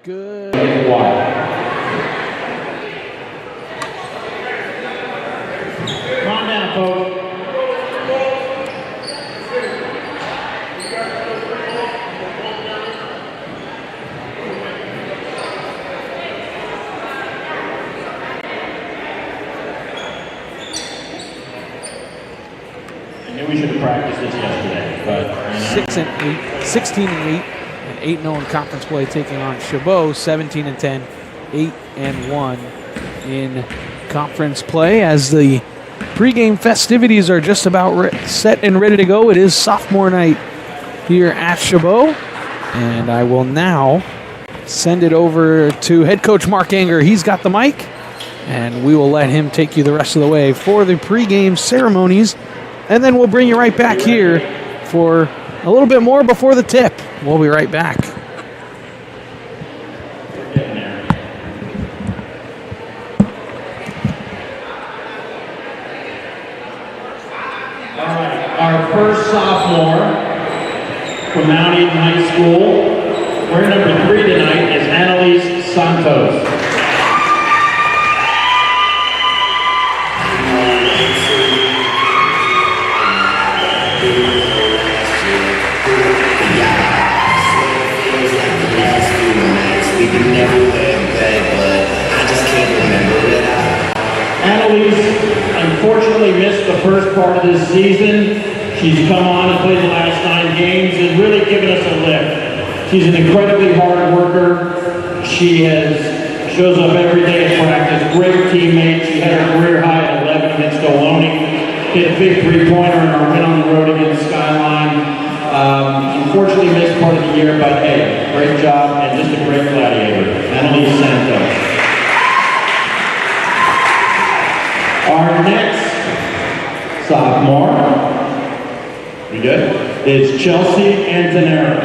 Good. Come on down, folks. I knew we should have practiced this yesterday, but 16 and 8. 8-0 in conference play, taking on Chabot, 17 and 10, 8 and 1 in conference play. As the pregame festivities are just about set and ready to go, it is sophomore night here at Chabot, and I will now send it over to head coach Mark Anger. He's got the mic, and we will let him take you the rest of the way for the pregame ceremonies, and then we'll bring you right back here for a little bit more before the tip. We'll be right back. all right, our first sophomore from Mount Eden High School, we're number 3 tonight, is Annalise Santos. Annalise unfortunately missed the first part of this season. She's come on and played the last 9 games and really given us a lift. She's an incredibly hard worker. She shows up every day at practice. Great teammate. She had her career high at 11 against Ohlone. Hit a big 3-pointer in our win on the road against Skyline. Unfortunately missed part of the year, but hey, great job and just a great gladiator. Annalise Santos. Our next sophomore, we good? Is Chelsea Antonero.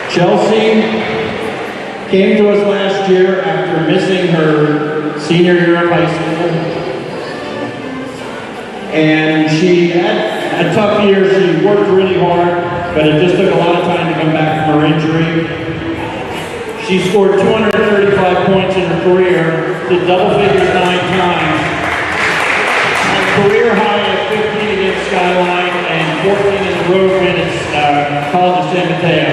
Chelsea came to us last year after missing her senior year of high school. And she had a tough year. She worked really hard, but it just took a lot of time to come back from her injury. She scored 235 points in her career, did double figures 9 times, had a career high of 15 against Skyline and 14 in the road minutes, College of San Mateo.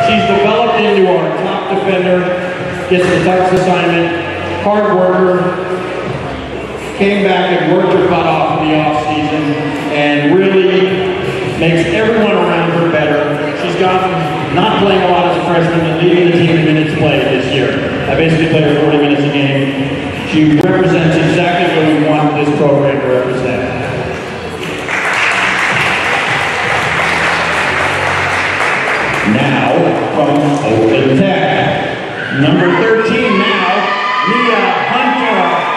She's developed into our top defender, gets the toughest assignment, hard worker, came back and worked her butt off in the offseason and really makes everyone around her better. She's gotten not playing a lot as a freshman and leading the team in minutes played this year. I basically play her 40 minutes a game. She represents exactly what we want this program to represent. Now, from Oakland Tech, number 13 now, Mia Hunter.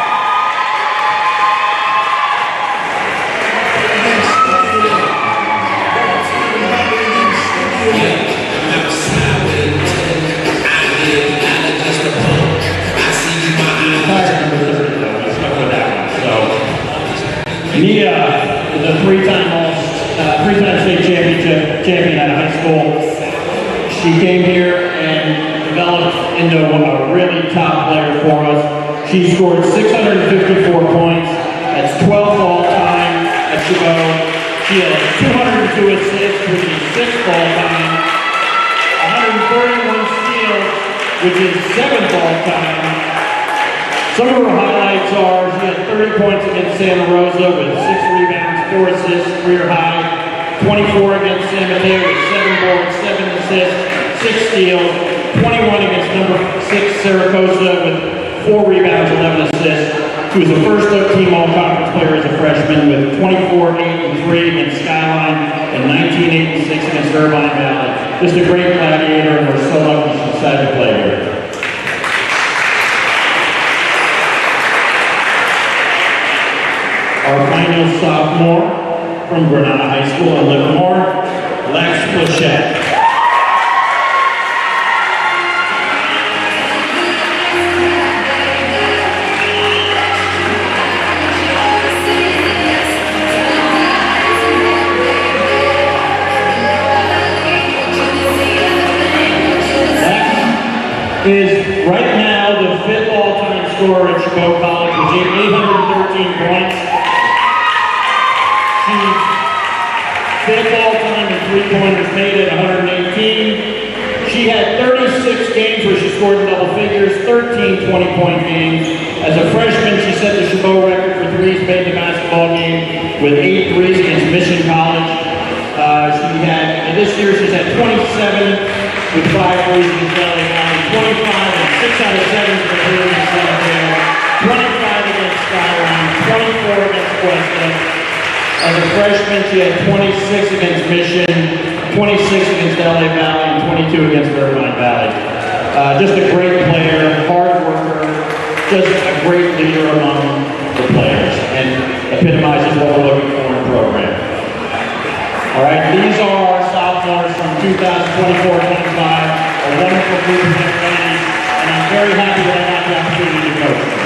Nia is a three-time state champion out of high school. She came here and developed into a really top player for us. She scored 654 points. That's 12th all-time at Chabot. She had 202 assists, which is 6th all-time. 131 steals, which is 7th all-time. Some of her highlights are she had 30 points against Santa Rosa with 6 rebounds, 4 assists, career high. 24 against San Mateo with 7 boards, 7 assists, 6 steals. 21 against number 6 Saracosa with 4 rebounds, 11 assists. She was a first-team all-conference player as a freshman with 24, 8, and 3 against Skyline and 19, 8, and 6 against Irvine Valley. Just a great gladiator, and we're so lucky she decided to play here. Our final sophomore from Granada High School in Livermore, Lex Plachette. Is right now the 5th all-time scorer at Chabot College with 813 points. She's 5th all-time in three-pointers made at 118. She had 36 games where she scored in double figures, 13 20-point games. As a freshman, she set the Chabot record for threes made in the basketball game with 8 threes against Mission College. This year she's had 27 with 5 threes against LA County, 25 and 6 out of 7 for her against San Mateo, 25 against Skyline, 24 against Weston. As a freshman, she had 26 against Mission, 26 against LA Valley, and 22 against Irvine Valley. Just a great player, hard worker, just a great leader among the players, and epitomizes what we're looking for in the program. All right, these are our sophomores from 2024-25, a wonderful group of young ladies, and I'm very happy that I got the opportunity to coach them.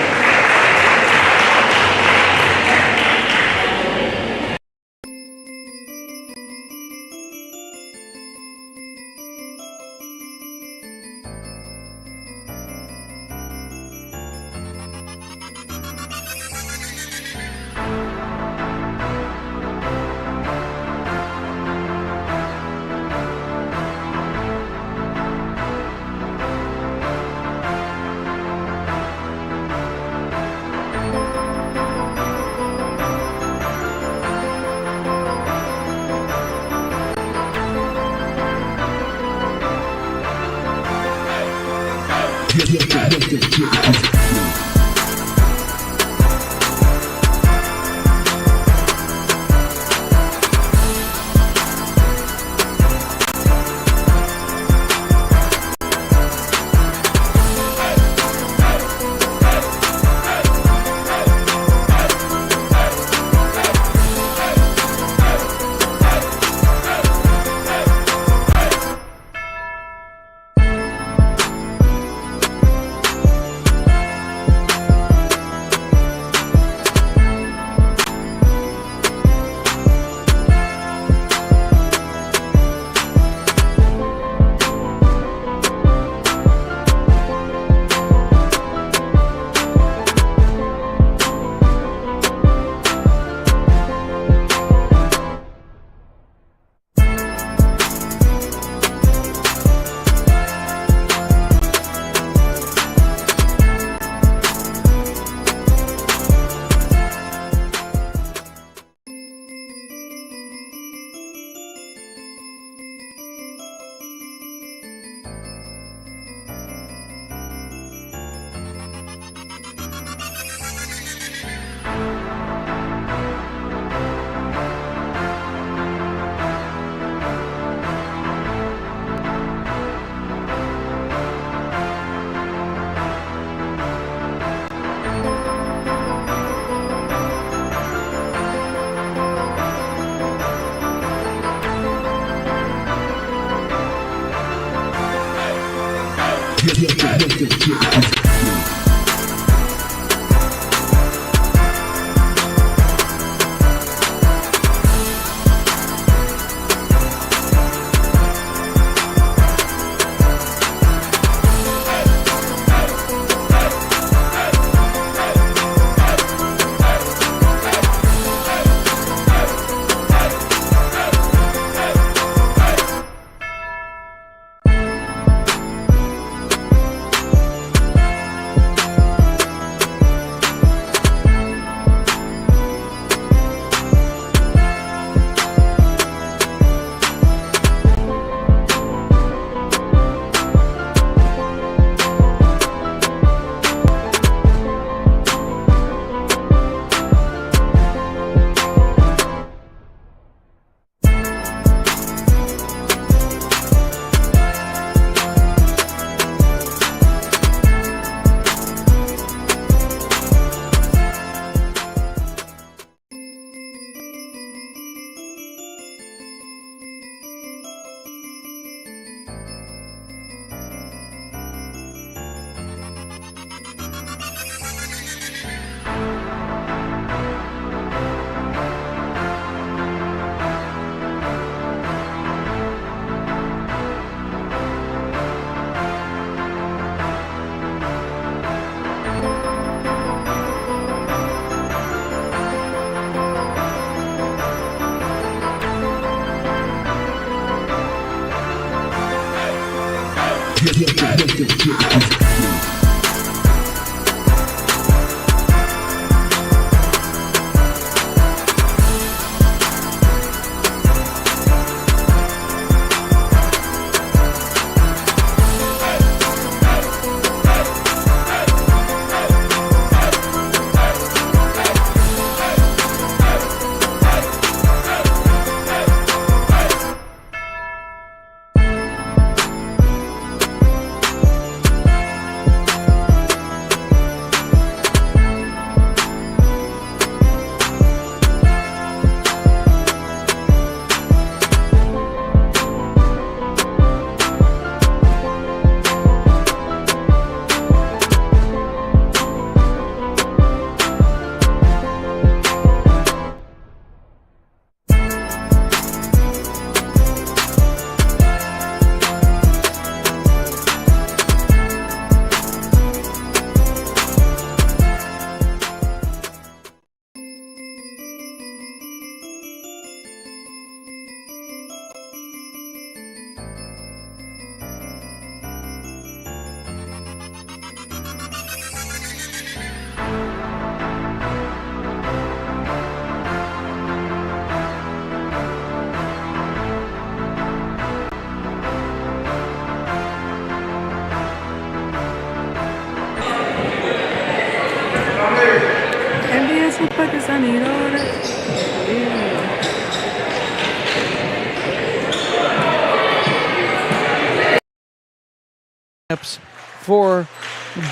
For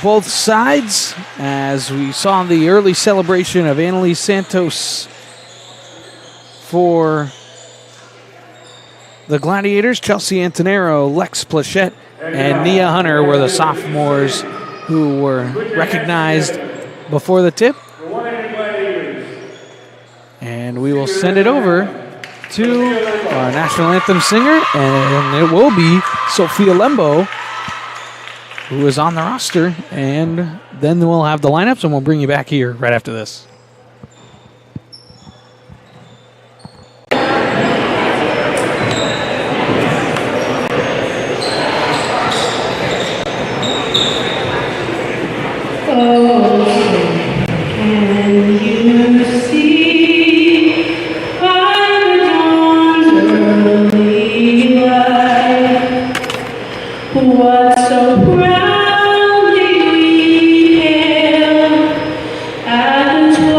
both sides, as we saw the early celebration of Annalise Santos for the Gladiators. Chelsea Antonero, Lex Plachette, and Nia Hunter were the sophomores who were recognized before the tip. And we will send it over to our national anthem singer, and it will be Sophia Lembo, who is on the roster, and then we'll have the lineups, and we'll bring you back here right after this. Proudly we hail at the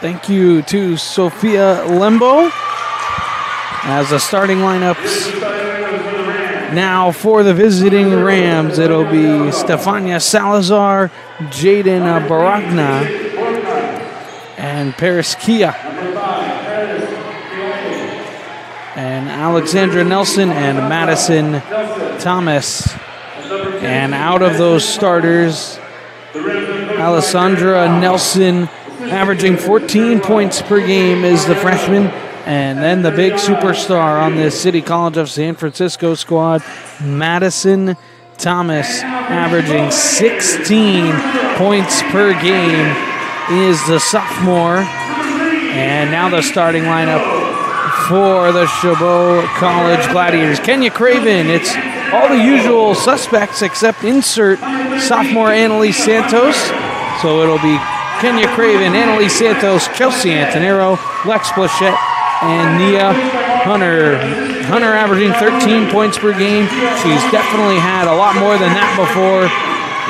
Thank you to Sophia Lembo. As the starting lineups now for the visiting Rams, it'll be Stefania Salazar, Jaden Baragna, and Paris Kia, and Alexandra Nelson and Madison Thomas. And out of those starters, Alessandra Nelson, averaging 14 points per game, is the freshman. And then the big superstar on this City College of San Francisco squad, Madison Thomas, averaging 16 points per game, is the sophomore. And now the starting lineup for the Chabot College Gladiators. Kenya Craven, it's all the usual suspects except insert sophomore Annalise Santos. So it'll be Kenya Craven, Annalise Santos, Chelsea Antonero, Lex Plachette, and Nia Hunter. Hunter averaging 13 points per game. She's definitely had a lot more than that before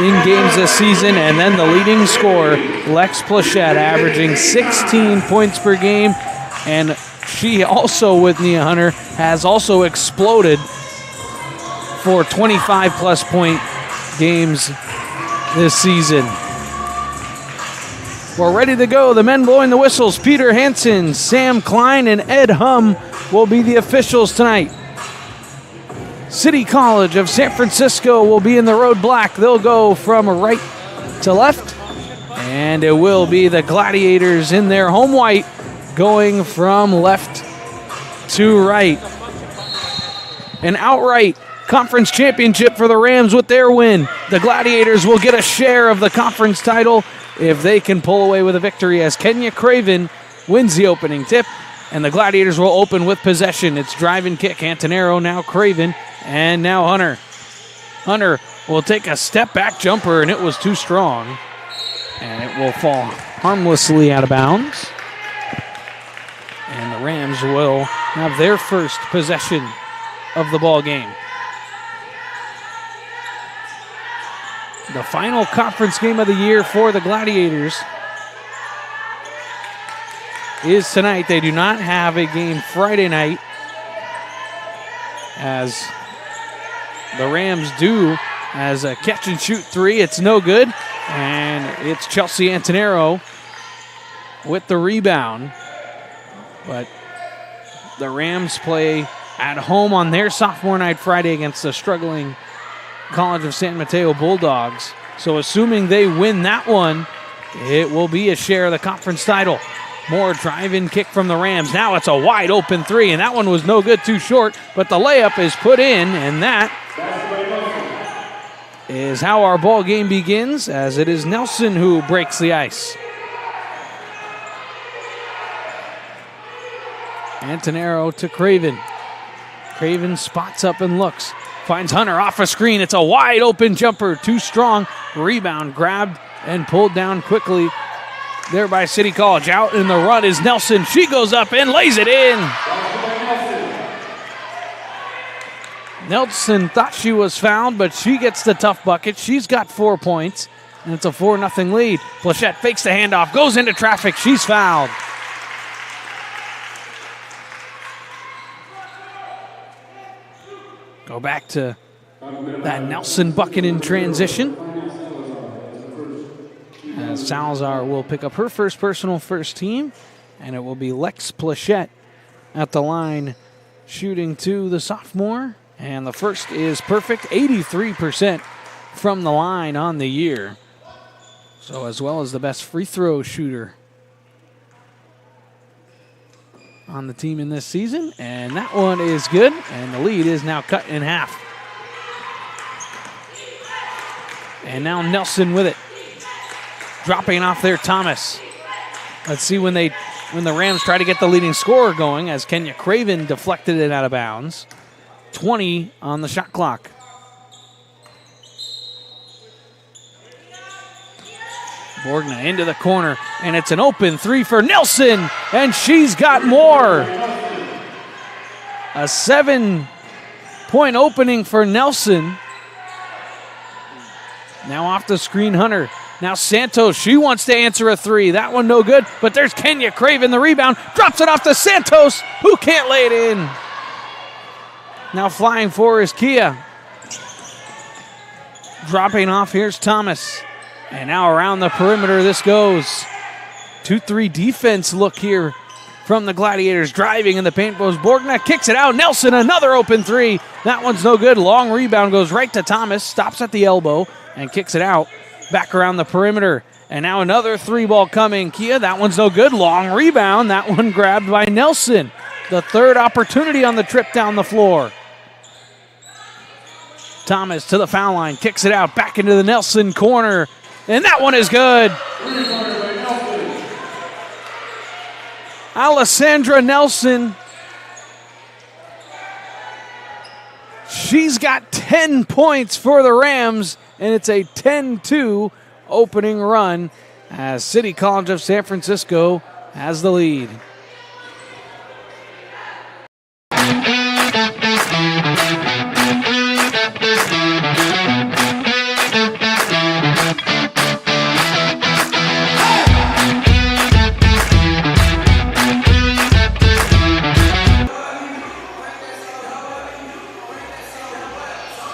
in games this season. And then the leading scorer, Lex Plachette, averaging 16 points per game. And she also, with Nia Hunter, has also exploded for 25-plus point games this season. We're ready to go. The men blowing the whistles, Peter Hansen, Sam Klein, and Ed Hum will be the officials tonight. City College of San Francisco will be in the road black. They'll go from right to left. And it will be the Gladiators in their home white going from left to right. An outright conference championship for the Rams with their win. The Gladiators will get a share of the conference title if they can pull away with a victory, as Kenya Craven wins the opening tip, and the Gladiators will open with possession. It's drive and kick. Antonero, now Craven, and now Hunter. Hunter will take a step-back jumper, and it was too strong, and it will fall harmlessly out of bounds. And the Rams will have their first possession of the ball game. The final conference game of the year for the Gladiators is tonight. They do not have a game Friday night, as the Rams do, as a catch-and-shoot three. It's no good, and it's Chelsea Antonero with the rebound. But the Rams play at home on their sophomore night Friday against the struggling College of San Mateo Bulldogs. So assuming they win that one, it will be a share of the conference title. More drive-in kick from the Rams. Now it's a wide open three, and that one was no good, too short, but the layup is put in, and that is how our ball game begins, as it is Nelson who breaks the ice. Antonero to Craven. Craven spots up and looks. Finds Hunter off a screen. It's a wide open jumper. Too strong. Rebound grabbed and pulled down quickly there by City College. Out in the run is Nelson. She goes up and lays it in. Nelson thought she was fouled, but she gets the tough bucket. She's got 4 points, and it's a 4-0 lead. Plachette fakes the handoff, goes into traffic. She's fouled. Go back to that Nelson bucket in transition. As Salazar will pick up her first personal first team, and it will be Lex Plachette at the line shooting to the sophomore. And the first is perfect, 83% from the line on the year. So as well as the best free throw shooter on the team in this season, and that one is good, and the lead is now cut in half. And now Nelson with it, dropping off there Thomas. Let's see when the Rams try to get the leading scorer going, as Kenya Craven deflected it out of bounds. 20 on the shot clock. Borgna into the corner, and it's an open three for Nelson, and she's got more. A 7-point opening for Nelson. Now off the screen, Hunter Now Santos, she wants to answer a three. That one no good, but there's Kenya Craven, the rebound. Drops it off to Santos, who can't lay it in. Now flying for is Kia. Dropping off, here's Thomas. And now around the perimeter this goes. 2-3 defense look here from the Gladiators. Driving in the paint goes Borgna, kicks it out. Nelson, another open three. That one's no good. Long rebound goes right to Thomas. Stops at the elbow and kicks it out. Back around the perimeter. And now another three ball coming. Kia, that one's no good. Long rebound. That one grabbed by Nelson. The third opportunity on the trip down the floor. Thomas to the foul line. Kicks it out. Back into the Nelson corner. And that one is good. Alessandra Nelson. She's got 10 points for the Rams, and it's a 10-2 opening run as City College of San Francisco has the lead.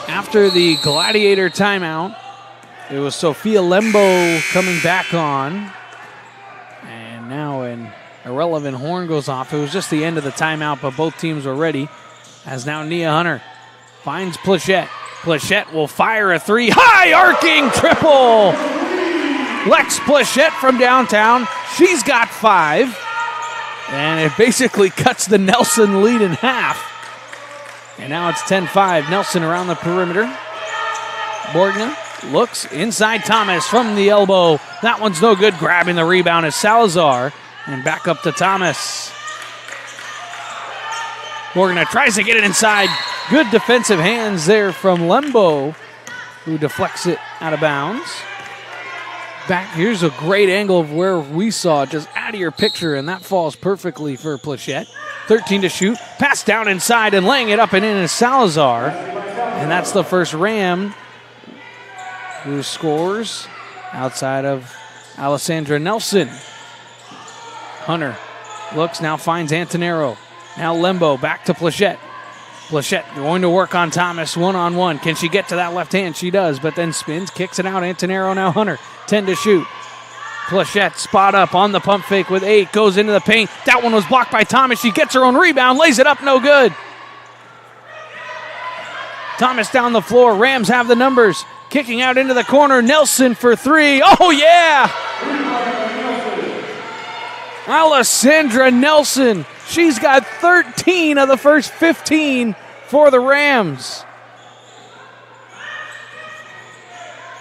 After the Gladiator timeout, it was Sophia Lembo coming back on. And now an irrelevant horn goes off. It was just the end of the timeout, but both teams were ready. As now Nia Hunter finds Plachette. Plachette will fire a three. High arcing triple! Lex Plachette from downtown. She's got 5. And it basically cuts the Nelson lead in half. And now it's 10-5. Nelson around the perimeter. Borgna looks inside Thomas from the elbow. That one's no good. Grabbing the rebound is Salazar. And back up to Thomas. Borgna tries to get it inside. Good defensive hands there from Lembo, who deflects it out of bounds. Back, here's a great angle of where we saw it, just out of your picture, and that falls perfectly for Plachette. 13 to shoot, pass down inside and laying it up and in is Salazar. And that's the first Ram who scores outside of Alessandra Nelson. Hunter looks, now finds Antonero. Now Lembo back to Plachette. Plachette going to work on Thomas one-on-one. Can she get to that left hand? She does, but then spins, kicks it out. Antonero, now Hunter. 10 to shoot. Plachette spot up on the pump fake with 8. Goes into the paint. That one was blocked by Thomas. She gets her own rebound. Lays it up. No good. Thomas down the floor. Rams have the numbers. Kicking out into the corner. Nelson for 3. Oh, yeah! Alessandra Nelson. She's got 13 of the first 15 for the Rams.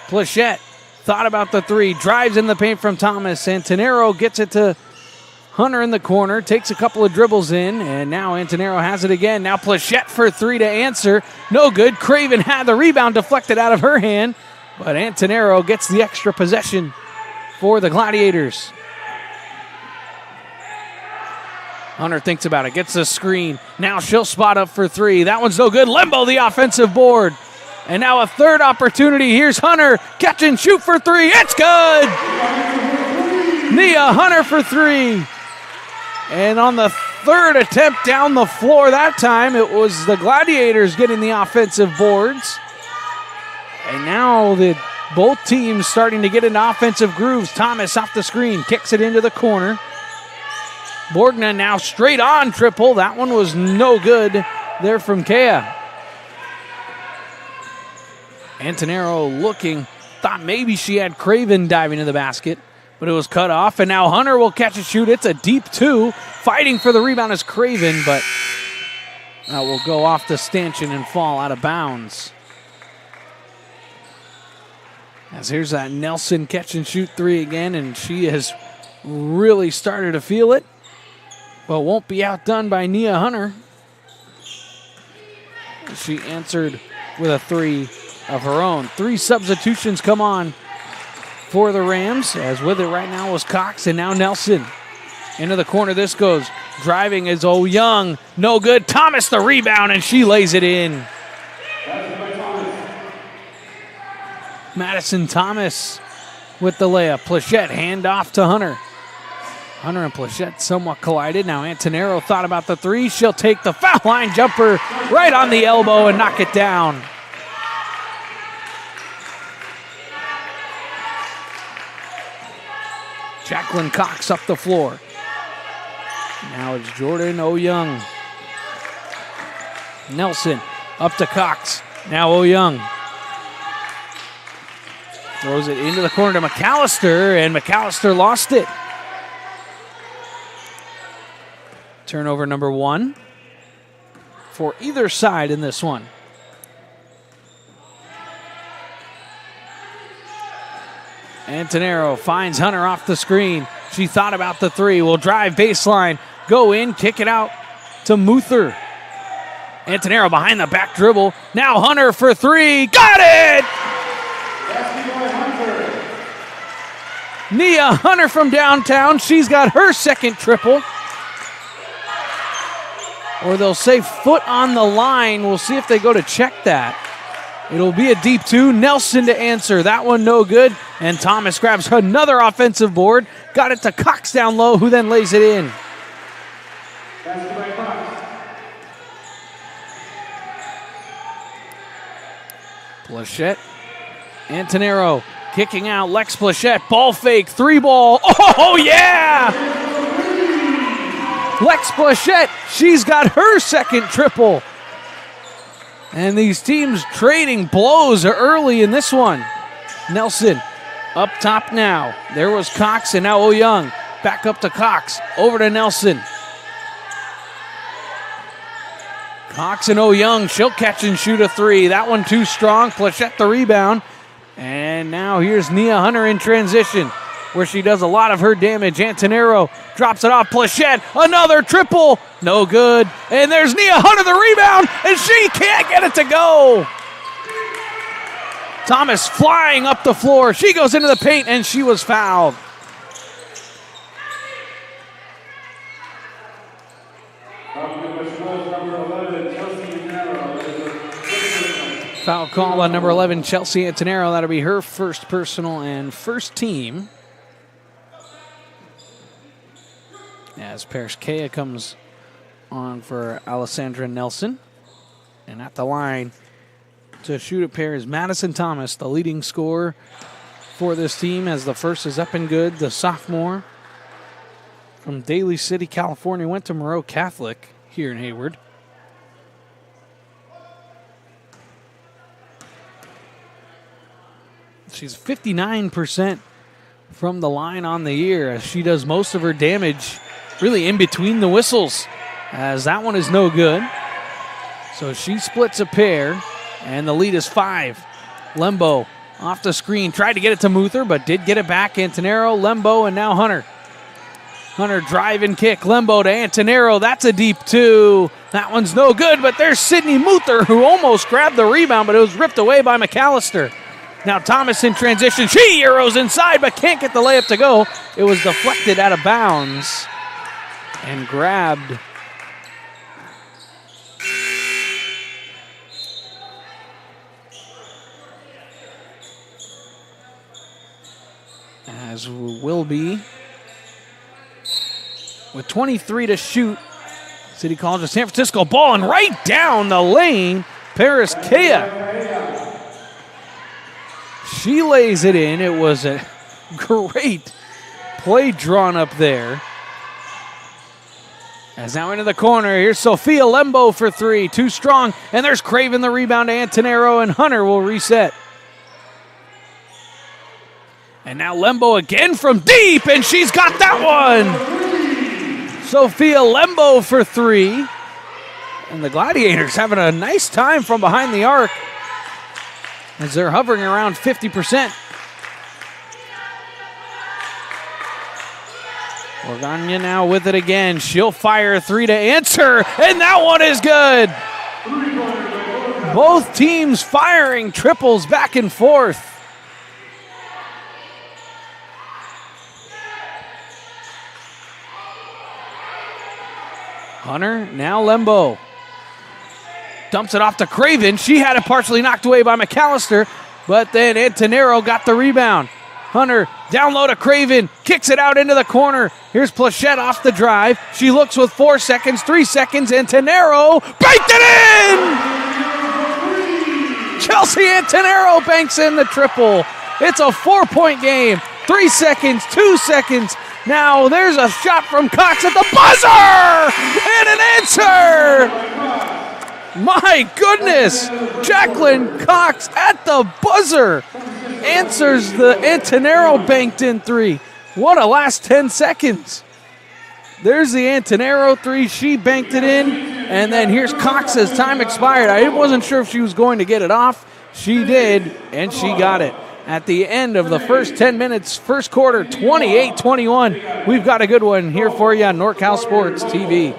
Plachette thought about the 3, drives in the paint from Thomas. Antonero gets it to Hunter in the corner, takes a couple of dribbles in, and now Antonero has it again. Now Plachette for 3 to answer. No good. Craven had the rebound deflected out of her hand, but Antonero gets the extra possession for the Gladiators. Hunter thinks about it, gets the screen. Now she'll spot up for 3. That one's no good. Lembo the offensive board. And now a third opportunity. Here's Hunter. Catch and shoot for 3. It's good! Nia Hunter for 3. And on the third attempt down the floor that time, it was the Gladiators getting the offensive boards. And now both teams starting to get into offensive grooves. Thomas off the screen, kicks it into the corner. Borgna now straight on triple. That one was no good there from Kea. Antonero looking, thought maybe she had Craven diving to the basket, but it was cut off. And now Hunter will catch a shoot. It's a deep 2. Fighting for the rebound is Craven, but that will go off the stanchion and fall out of bounds. As here's that Nelson catch and shoot 3 again, and she has really started to feel it, but won't be outdone by Nia Hunter. She answered with a 3 of her own. 3 substitutions come on for the Rams, as with it right now was Cox and now Nelson. Into the corner this goes. Driving is Young. No good. Thomas the rebound, and she lays it in. Madison Thomas with the layup. Plachette hand off to Hunter. Hunter and Plachette somewhat collided. Now Antonero thought about the three. She'll take the foul line jumper right on the elbow and knock it down. Jacqueline Cox up the floor. Now it's Jordan O'Young. Nelson up to Cox. Now O'Young. Throws it into the corner to McAllister, and McAllister lost it. Turnover number 1 for either side in this one. Antonero finds Hunter off the screen. She thought about the three. Will drive baseline. Go in, kick it out to Muther. Antonero behind the back dribble. Now Hunter for three. Got it! Nia Hunter from downtown. She's got her second triple. Or they'll say foot on the line. We'll see if they go to check that. It'll be a deep two. Nelson to answer. That one no good. And Thomas grabs another offensive board. Got it to Cox down low, who then lays it in. Plachette. Antonero kicking out. Lex Plachette. Ball fake. Three ball. Oh, yeah! Lex Plachette. She's got her second triple. And these teams trading blows early in this one. Nelson up top now. There was Cox and now O'Young. Back up to Cox. Over to Nelson. Cox and O'Young. She'll catch and shoot a three. That one too strong. Plachette the rebound. And now here's Nia Hunter in transition, where she does a lot of her damage. Antonero drops it off. Plachette, another triple. No good. And there's Nia Hunter, the rebound, and she can't get it to go. Thomas flying up the floor. She goes into the paint, and she was fouled. Foul call on number 11, Chelsea Antonero. That'll be her first personal and first team. As Paris Kea comes on for Alessandra Nelson. And at the line to shoot a pair is Madison Thomas, the leading scorer for this team, as the first is up and good. The sophomore from Daly City, California, went to Moreau Catholic here in Hayward. She's 59% from the line on the year, as she does most of her damage really in between the whistles, as that one is no good. So she splits a pair, and the lead is 5. Lembo off the screen, tried to get it to Muther, but did get it back. Antonero, Lembo, and now Hunter. Hunter drive and kick. Lembo to Antonero. That's a deep two. That one's no good, but there's Sydney Muther, who almost grabbed the rebound, but it was ripped away by McAllister. Now Thomas in transition. She Euros inside, but can't get the layup to go. It was deflected out of bounds and grabbed. As will be with 23 to shoot. City College of San Francisco ball, and right down the lane, Paris Kea. She lays it in. It was a great play drawn up there. As now into the corner, here's Sophia Lembo for three. Too strong, and there's Craven the rebound to Antonero, and Hunter will reset. And now Lembo again from deep, and she's got that one. Sophia Lembo for three. And the Gladiators having a nice time from behind the arc, as they're hovering around 50%. Organa now with it again. She'll fire a three to answer, and that one is good. Both teams firing triples back and forth. Hunter, now Lembo. Dumps it off to Craven. She had it partially knocked away by McAllister, but then Antonero got the rebound. Hunter down low to Craven, kicks it out into the corner. Here's Plachette off the drive. She looks with 4 seconds, 3 seconds, Antonero banked it in! Chelsea Antonero banks in the triple. It's a 4-point game. 3 seconds, 2 seconds. Now there's a shot from Cox at the buzzer! And an answer! My goodness! Jacqueline Cox at the buzzer answers the Antonero banked in three. What a last 10 seconds. There's the Antonero three. She banked it in. And then here's Cox as time expired. I wasn't sure if she was going to get it off. She did, and she got it. At the end of the first 10 minutes, first quarter, 28-21. We've got a good one here for you on NorCal Sports TV.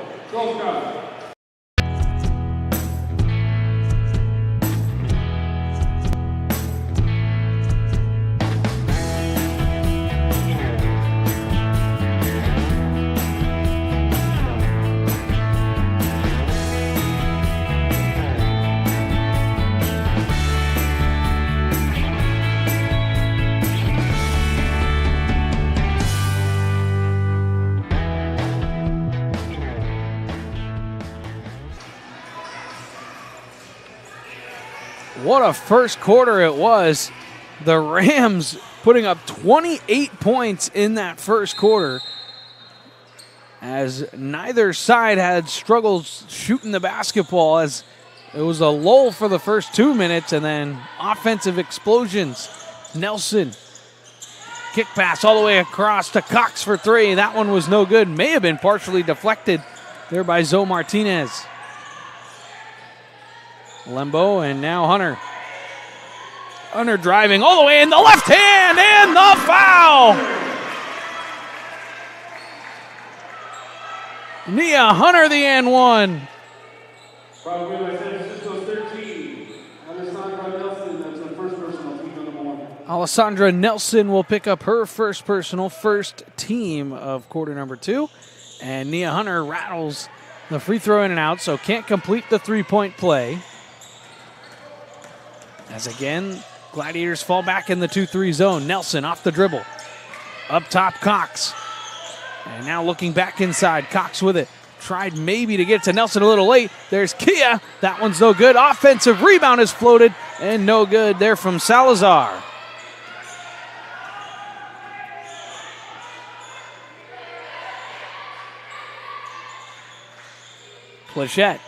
What a first quarter it was. The Rams putting up 28 points in that first quarter, as neither side had struggles shooting the basketball, as it was a lull for the first 2 minutes and then offensive explosions. Nelson, kick pass all the way across to Cox for three. That one was no good. May have been partially deflected there by Zoe Martinez. Lembo and now Hunter. Hunter driving all the way in the left hand and the foul. Nia Hunter the and one. Alessandra Nelson will pick up her first personal, first team of quarter number 2. And Nia Hunter rattles the free throw in and out, so can't complete the three-point play. As again, Gladiators fall back in the 2-3 zone. Nelson off the dribble. Up top, Cox. And now looking back inside, Cox with it. Tried maybe to get to Nelson a little late. There's Kia. That one's no good. Offensive rebound is floated and no good there from Salazar. Plachette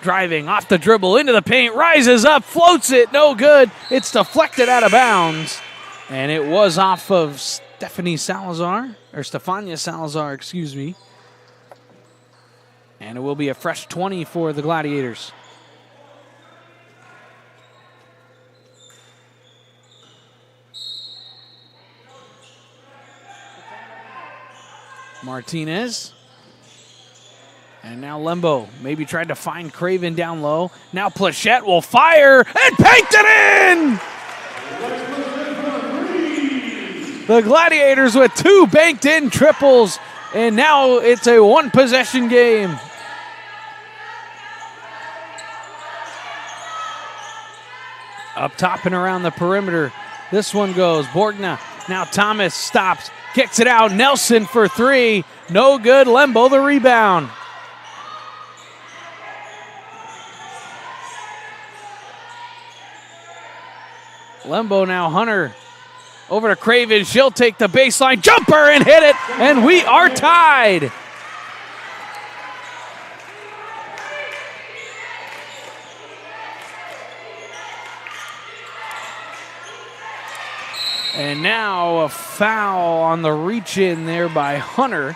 driving off the dribble into the paint, rises up, floats it, no good. It's deflected out of bounds. And it was off of Stefania Salazar, excuse me. And it will be a fresh 20 for the Gladiators. Martinez. And now Lembo maybe tried to find Craven down low. Now Plachette will fire and banked it in! The Gladiators with 2 banked in triples, and now it's a one-possession game. Up top and around the perimeter. This one goes. Borgna. Now Thomas stops, kicks it out. Nelson for 3. No good. Lembo the rebound. Lembo now Hunter. Over to Craven. She'll take the baseline jumper and hit it. And we are tied. And now a foul on the reach in there by Hunter.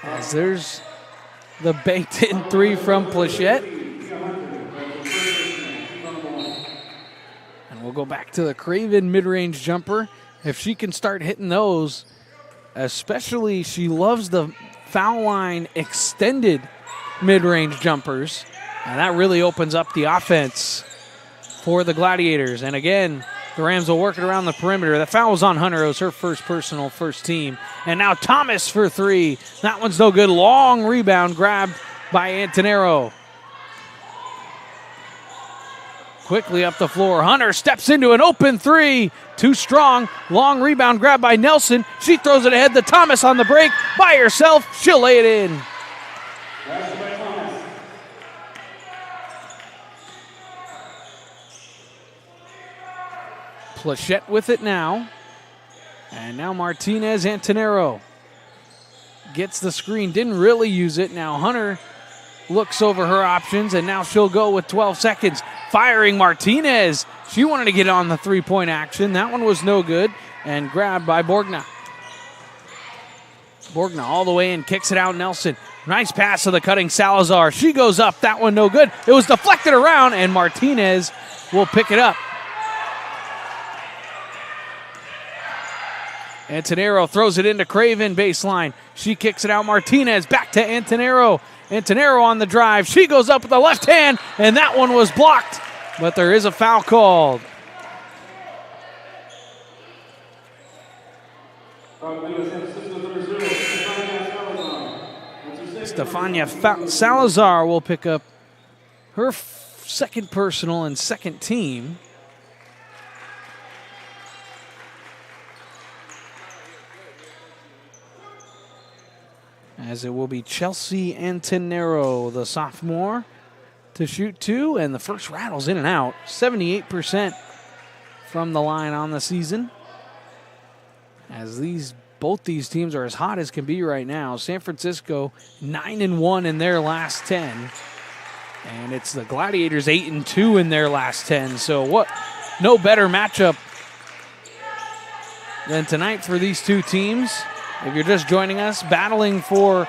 As there's the banked in 3 from Plachette. We'll go back to the Craven mid-range jumper. If she can start hitting those, especially she loves the foul line extended mid-range jumpers, and that really opens up the offense for the Gladiators. And again, the Rams will work it around the perimeter. The foul was on Hunter. It was her first personal, first team. And now Thomas for 3. That one's no good. Long rebound grabbed by Antonero. Quickly up the floor. Hunter steps into an open three. Too strong. Long rebound grab by Nelson. She throws it ahead to Thomas on the break. By herself, she'll lay it in. Plachette with it now. And now Martinez Antonero gets the screen. Didn't really use it. Now Hunter looks over her options, and now she'll go with 12 seconds. Firing Martinez. She wanted to get on the three-point action. That one was no good, and grabbed by Borgna. Borgna all the way in, kicks it out. Nelson. Nice pass to the cutting Salazar. She goes up. That one no good. It was deflected around, and Martinez will pick it up. Antonero throws it into Craven baseline. She kicks it out. Martinez back to Antonero. Antonero on the drive. She goes up with the left hand, and that one was blocked. But there is a foul called. Stefania Salazar will pick up her second personal and second team. As it will be Chelsea Antonero, the sophomore, to shoot two, and the first rattles in and out. 78% from the line on the season. As both these teams are as hot as can be right now. San Francisco 9-1 in their last 10. And it's the Gladiators 8-2 in their last 10. So no better matchup than tonight for these two teams. If you're just joining us, battling for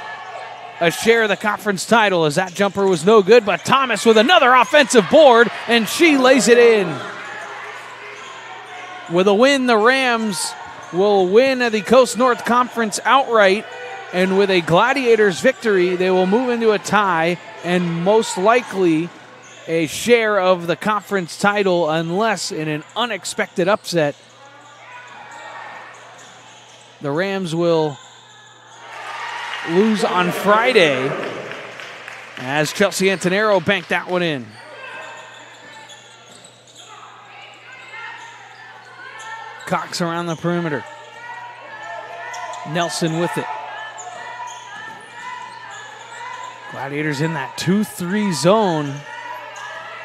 a share of the conference title, as that jumper was no good, but Thomas with another offensive board, and she lays it in. With a win, the Rams will win the Coast North Conference outright, and with a Gladiators victory, they will move into a tie and most likely a share of the conference title, unless in an unexpected upset, the Rams will lose on Friday, as Chelsea Antonero banked that one in. Cox around the perimeter. Nelson with it. Gladiators in that 2-3 zone.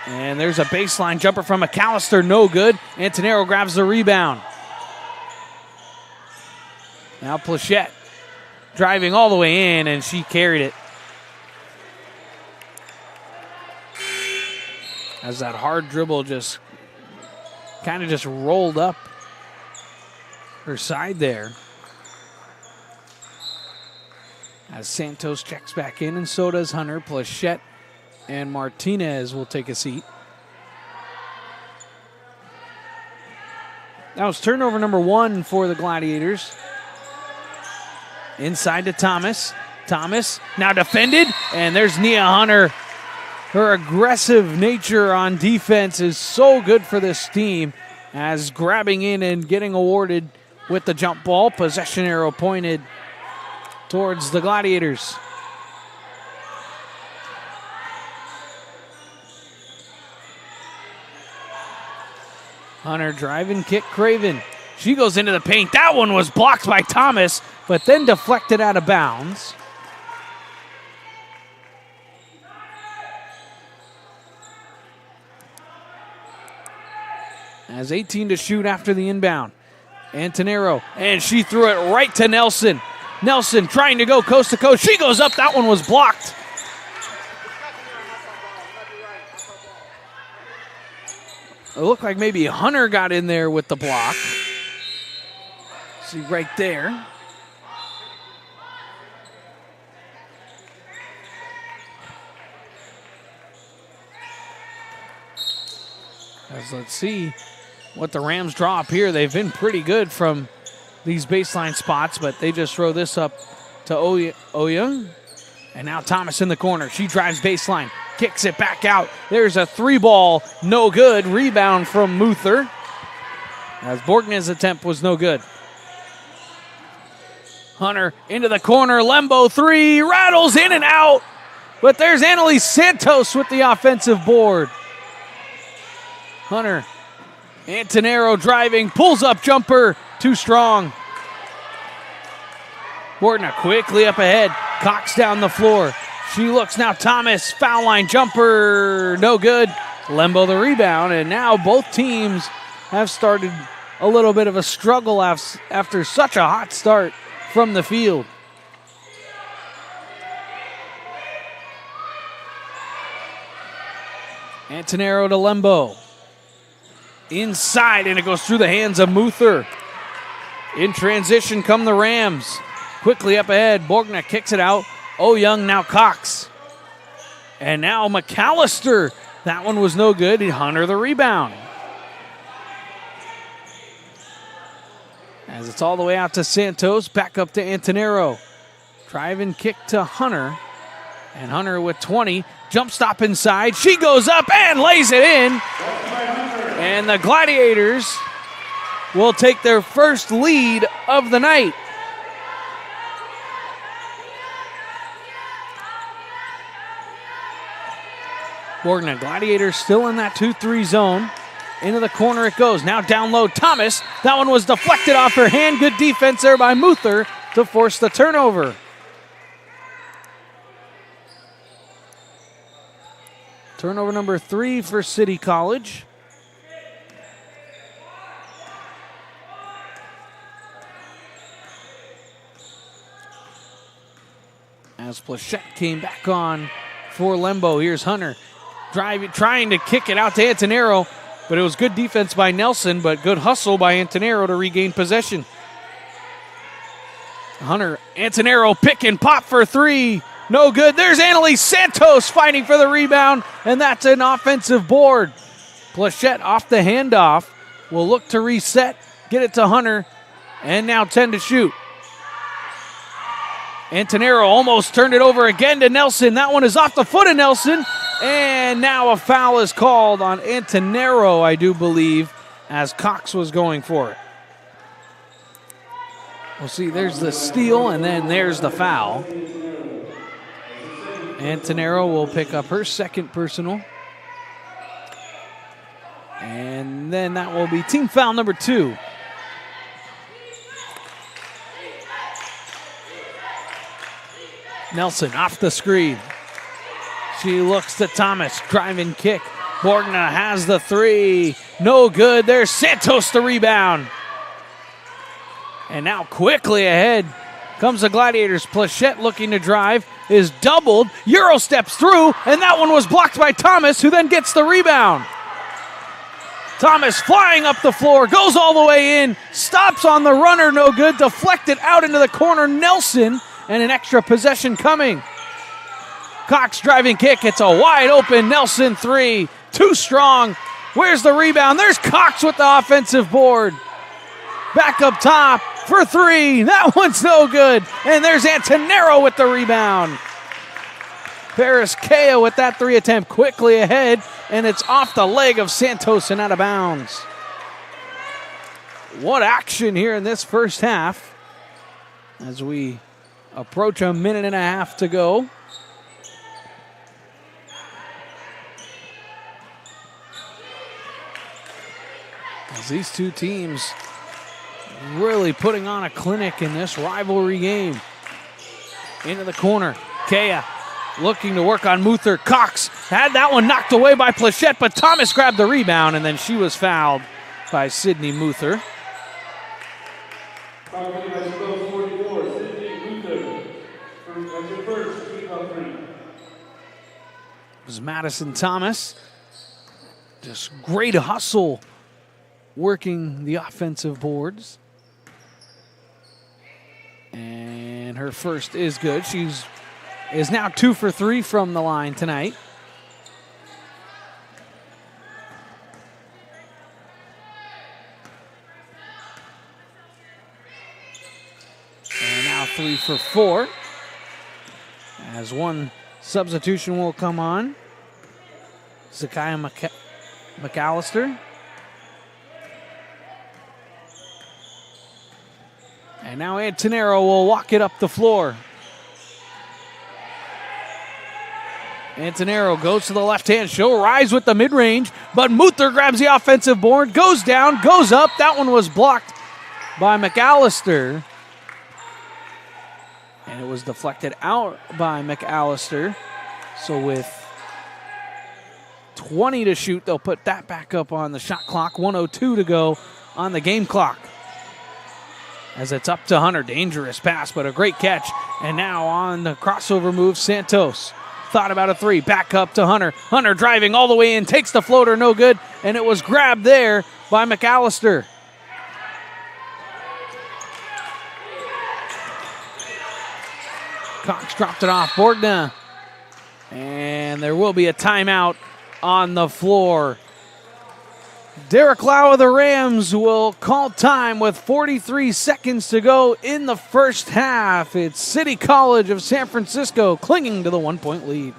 And there's a baseline jumper from McAllister, no good. Antonero grabs the rebound. Now Plachette driving all the way in, and she carried it. As that hard dribble just kind of just rolled up her side there. As Santos checks back in, and so does Hunter. Plachette and Martinez will take a seat. That was turnover number 1 for the Gladiators. Inside to Thomas. Thomas now defended, and there's Nia Hunter. Her aggressive nature on defense is so good for this team, as grabbing in and getting awarded with the jump ball. Possession arrow pointed towards the Gladiators. Hunter driving kick, Craven. She goes into the paint. That one was blocked by Thomas, but then deflected out of bounds. As 18 to shoot after the inbound. Antonero, and she threw it right to Nelson. Nelson trying to go coast to coast. She goes up. That one was blocked. It looked like maybe Hunter got in there with the block. See right there. As let's see what the Rams draw up here. They've been pretty good from these baseline spots, but they just throw this up to Oyoung. And now Thomas in the corner. She drives baseline, kicks it back out. There's a 3-ball, no good. Rebound from Muther, as Borgna's attempt was no good. Hunter into the corner. Lembo 3, rattles in and out. But there's Annalise Santos with the offensive board. Hunter. Antonero driving, pulls up jumper, too strong. Bortna quickly up ahead, Cox down the floor. She looks now, Thomas, foul line jumper, no good. Lembo the rebound, and now both teams have started a little bit of a struggle after such a hot start from the field. Antonero to Lembo. Inside, and it goes through the hands of Muther. In transition come the Rams. Quickly up ahead, Borgna kicks it out. Young, now Cox. And now McAllister. That one was no good. Hunter the rebound. As it's all the way out to Santos, back up to Antonero. Drive and kick to Hunter. And Hunter with 20. Jump stop inside. She goes up and lays it in. And the Gladiators will take their first lead of the night. Borgna Gladiators still in that 2-3 zone. Into the corner it goes. Now down low, Thomas. That one was deflected off her hand. Good defense there by Muther to force the turnover. Turnover number 3 for City College. As Plachette came back on for Lembo. Here's Hunter trying to kick it out to Antonero, but it was good defense by Nelson, but good hustle by Antonero to regain possession. Hunter, Antonero pick and pop for 3. No good. There's Annalise Santos fighting for the rebound, and that's an offensive board. Plachette off the handoff. Will look to reset, get it to Hunter, and now 10 to shoot. Antonero almost turned it over again to Nelson. That one is off the foot of Nelson, and now a foul is called on Antonero, I do believe, as Cox was going for it. We'll see, there's the steal, and then there's the foul. Antonero will pick up her second personal. And then that will be team foul number 2. Nelson off the screen. She looks to Thomas, drive and kick. Borgna has the 3. No good. There's Santos the rebound. And now quickly ahead comes the Gladiators. Plachette looking to drive, is doubled. Euro steps through, and that one was blocked by Thomas, who then gets the rebound. Thomas flying up the floor, goes all the way in, stops on the runner, no good. Deflected out into the corner. Nelson, and an extra possession coming. Cox driving kick. It's a wide open Nelson 3. Too strong. Where's the rebound? There's Cox with the offensive board. Back up top for 3. That one's no good. And there's Antonero with the rebound. Paris Kea with that 3 attempt quickly ahead. And it's off the leg of Santos and out of bounds. What action here in this first half as we approach a minute and a half to go. As these two teams really putting on a clinic in this rivalry game. Into the corner. Kea looking to work on Muther. Cox had that one knocked away by Plachette, but Thomas grabbed the rebound, and then she was fouled by Sydney Muther. It was Madison Thomas. Just great hustle working the offensive boards. And her first is good. She's now 2 for 3 from the line tonight. And now 3 for 4. As one substitution will come on. Zakiah McAllister. And now Antonero will walk it up the floor. Antonero goes to the left hand. She'll rise with the mid-range, but Muther grabs the offensive board, goes down, goes up. That one was blocked by McAllister. And it was deflected out by McAllister. So with 20 to shoot, they'll put that back up on the shot clock. 1:02 to go on the game clock. As it's up to Hunter. Dangerous pass, but a great catch. And now on the crossover move, Santos thought about a three. Back up to Hunter. Hunter driving all the way in, takes the floater, no good. And it was grabbed there by McAllister. Cox dropped it off. Borgna. And there will be a timeout on the floor. Derek Lau of the Rams will call time with 43 seconds to go in the first half. It's City College of San Francisco clinging to the 1-point lead.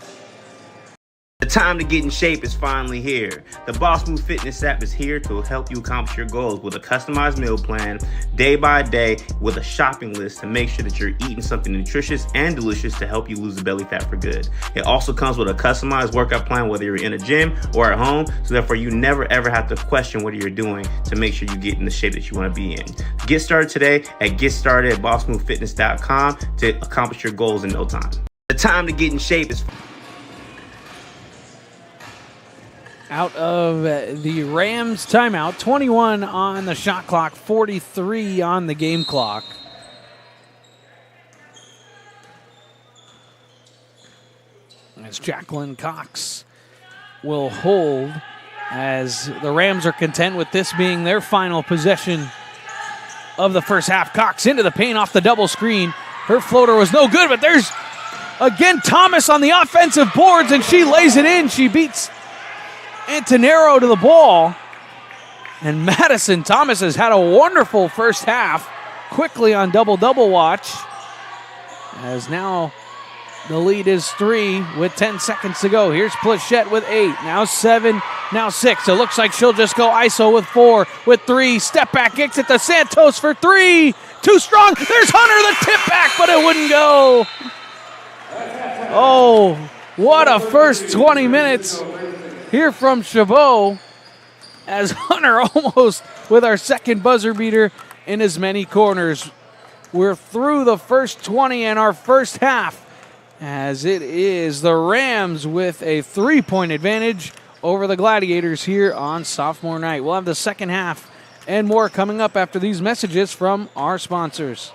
The time to get in shape is finally here. The Boss Move Fitness app is here to help you accomplish your goals with a customized meal plan, day by day, with a shopping list to make sure that you're eating something nutritious and delicious to help you lose the belly fat for good. It also comes with a customized workout plan, whether you're in a gym or at home, so therefore you never ever have to question what you're doing to make sure you get in the shape that you want to be in. Get started today at GetStartedAtBossMoveFitness.com to accomplish your goals in no time. The time to get in shape is out of the Rams timeout. 21 on the shot clock, 43 on the game clock. As Jacqueline Cox will hold, as the Rams are content with this being their final possession of the first half. Cox into the paint off the double screen. Her floater was no good, but there's again Thomas on the offensive boards, and she lays it in. She beats Antonero to the ball. And Madison Thomas has had a wonderful first half. Quickly on double-double watch. As now the lead is 3 with 10 seconds to go. Here's Plachette with 8. Now 7. Now 6. It looks like she'll just go ISO with 4. With 3. Step back kicks it to Santos for 3. Too strong. There's Hunter, the tip back, but it wouldn't go. Oh, what a first 20 minutes here from Chabot, as Hunter almost with our second buzzer beater in as many corners. We're through the first 20 in our first half, as it is the Rams with a 3-point advantage over the Gladiators here on sophomore night. We'll have the second half and more coming up after these messages from our sponsors.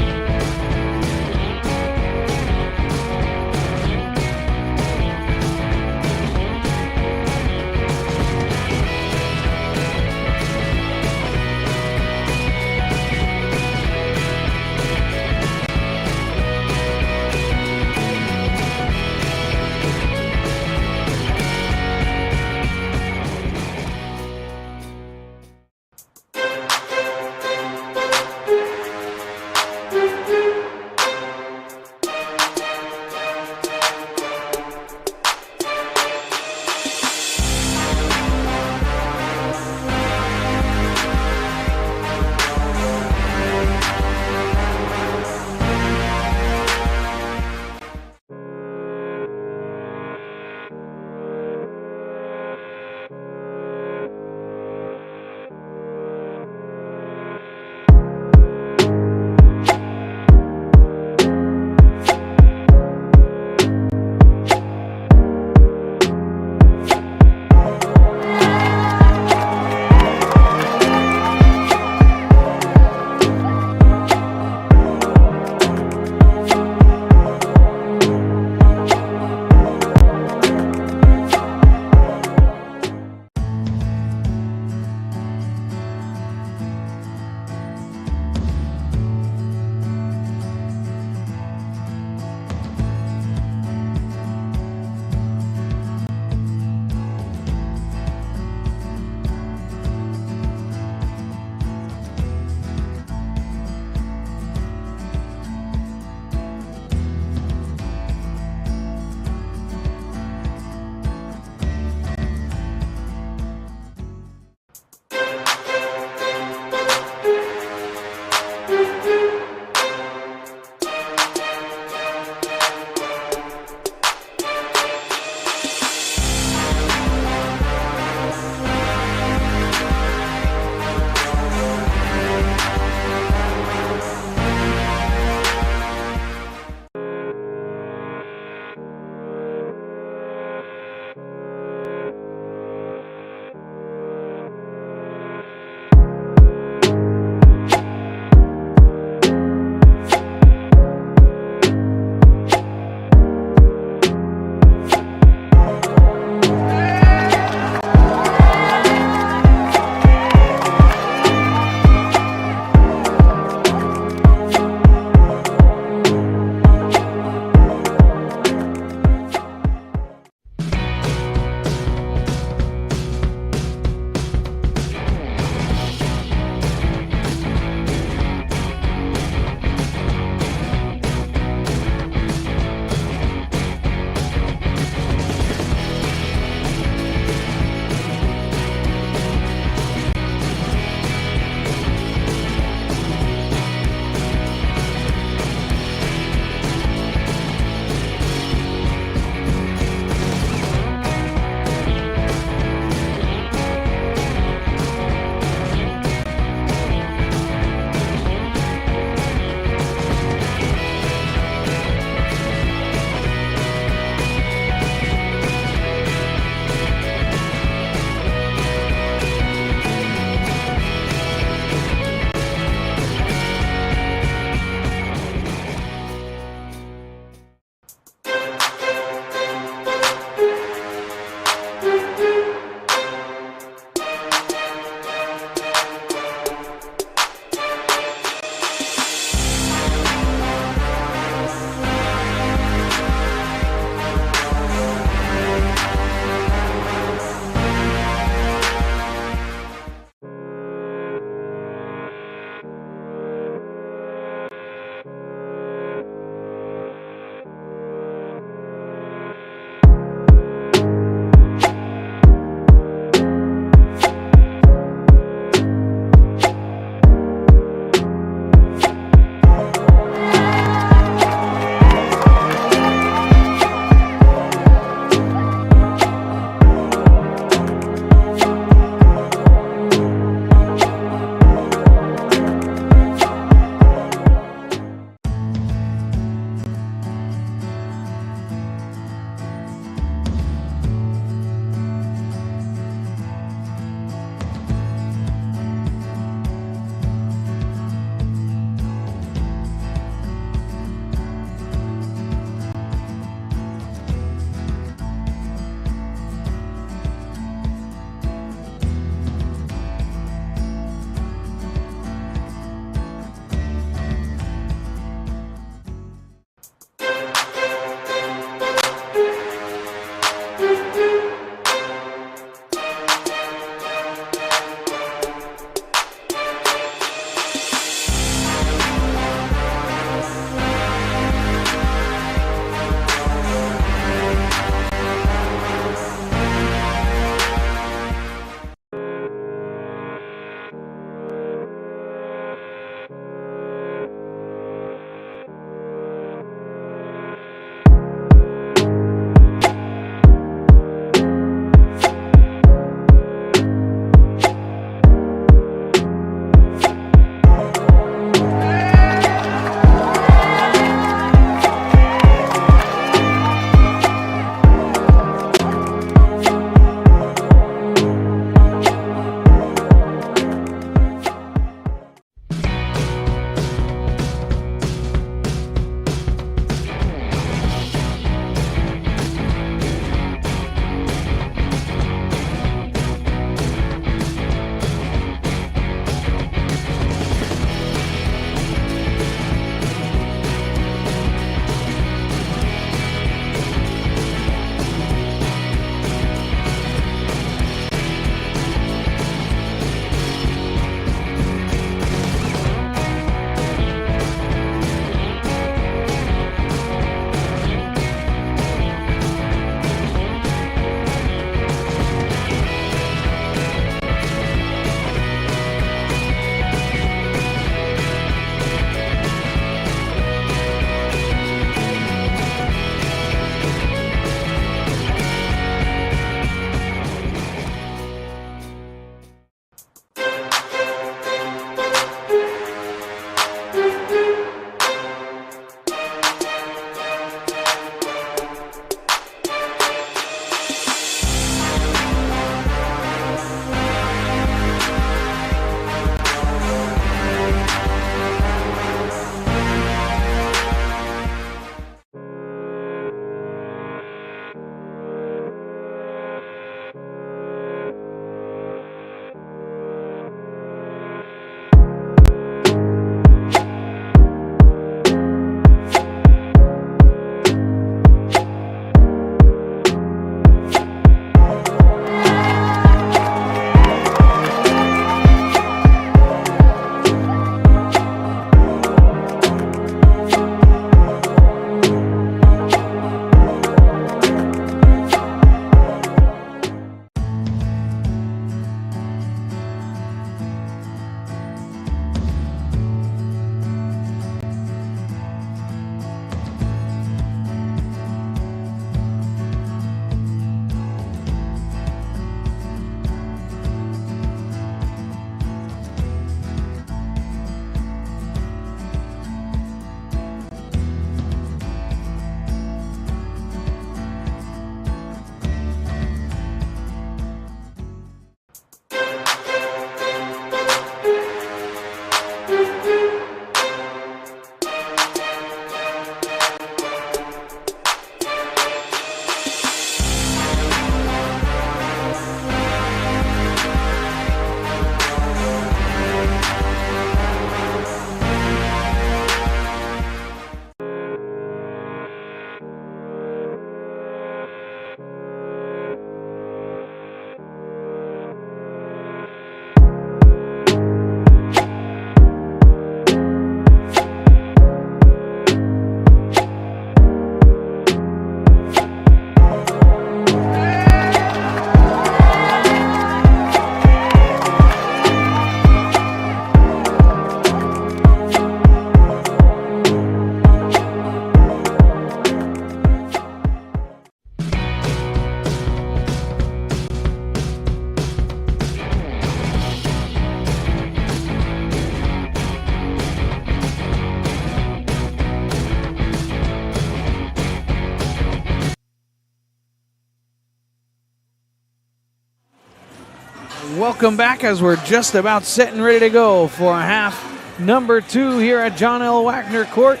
Welcome back as we're just about set and ready to go for half number 2 here at John L. Wagner Court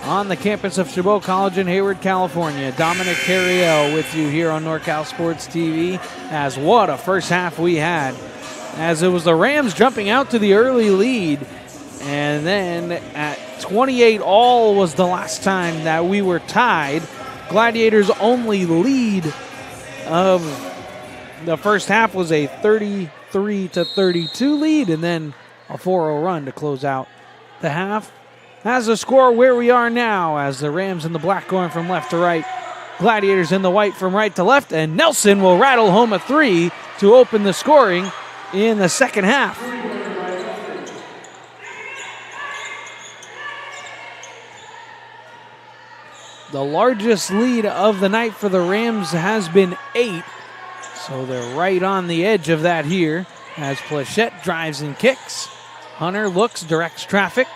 on the campus of Chabot College in Hayward, California. Dominic Carriel with you here on NorCal Sports TV. As what a first half we had, as it was the Rams jumping out to the early lead, and then at 28 all was the last time that we were tied. Gladiators' only lead of the first half was a 33-32 lead, and then a 4-0 run to close out the half. As the score where we are now, as the Rams in the black going from left to right, Gladiators in the white from right to left, and Nelson will rattle home a 3 to open the scoring in the second half. The largest lead of the night for the Rams has been 8, so they're right on the edge of that here as Plachette drives and kicks. Hunter looks, directs traffic,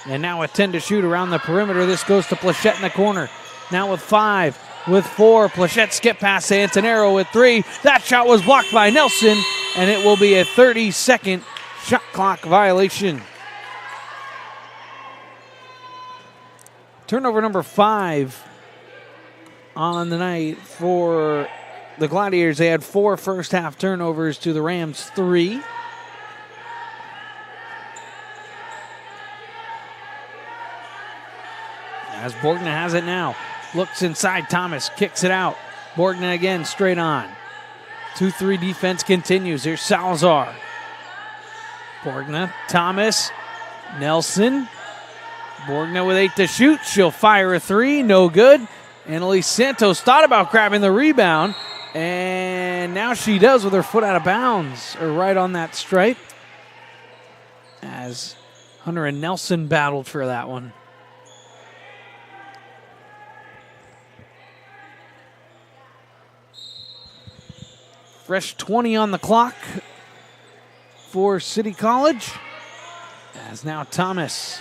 and now a 10 to shoot around the perimeter. This goes to Plachette in the corner. Now with 5, with 4, Plachette skip past Antonero with 3. That shot was blocked by Nelson, and it will be a 30-second shot clock violation. Turnover number 5 on the night for the Gladiators. They had 4 first half turnovers to the Rams 3. As Borgna has it now. Looks inside, Thomas kicks it out. Borgna again, straight on. 2-3 defense continues. Here's Salazar. Borgna, Thomas, Nelson. Borgna with 8 to shoot. She'll fire a 3, no good. Annalise Santos thought about grabbing the rebound, and now she does with her foot out of bounds, or right on that stripe, as Hunter and Nelson battled for that one. Fresh 20 on the clock for City College. As now Thomas.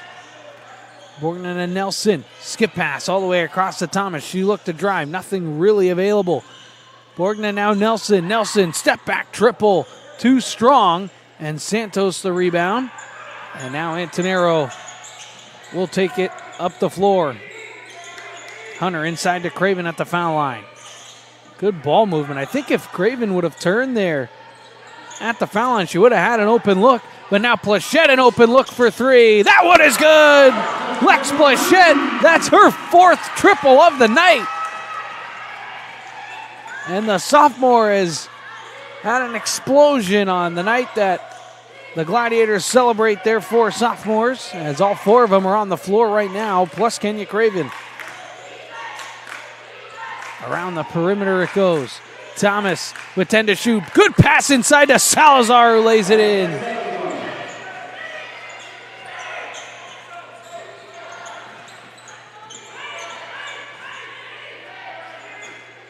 Borgna and Nelson. Skip pass all the way across to Thomas. She looked to drive. Nothing really available. Borgna now Nelson. Nelson step back triple. Too strong. And Santos the rebound. And now Antonero will take it up the floor. Hunter inside to Craven at the foul line. Good ball movement. I think if Craven would have turned there at the foul line, she would have had an open look. But now Plachette an open look for 3. That one is good. Lex Plachette, that's her 4th triple of the night. And the sophomore has had an explosion on the night that the Gladiators celebrate their 4 sophomores, as all 4 of them are on the floor right now, plus Kenya Craven. Around the perimeter it goes. Thomas with 10 to shoot. Good pass inside to Salazar, who lays it in.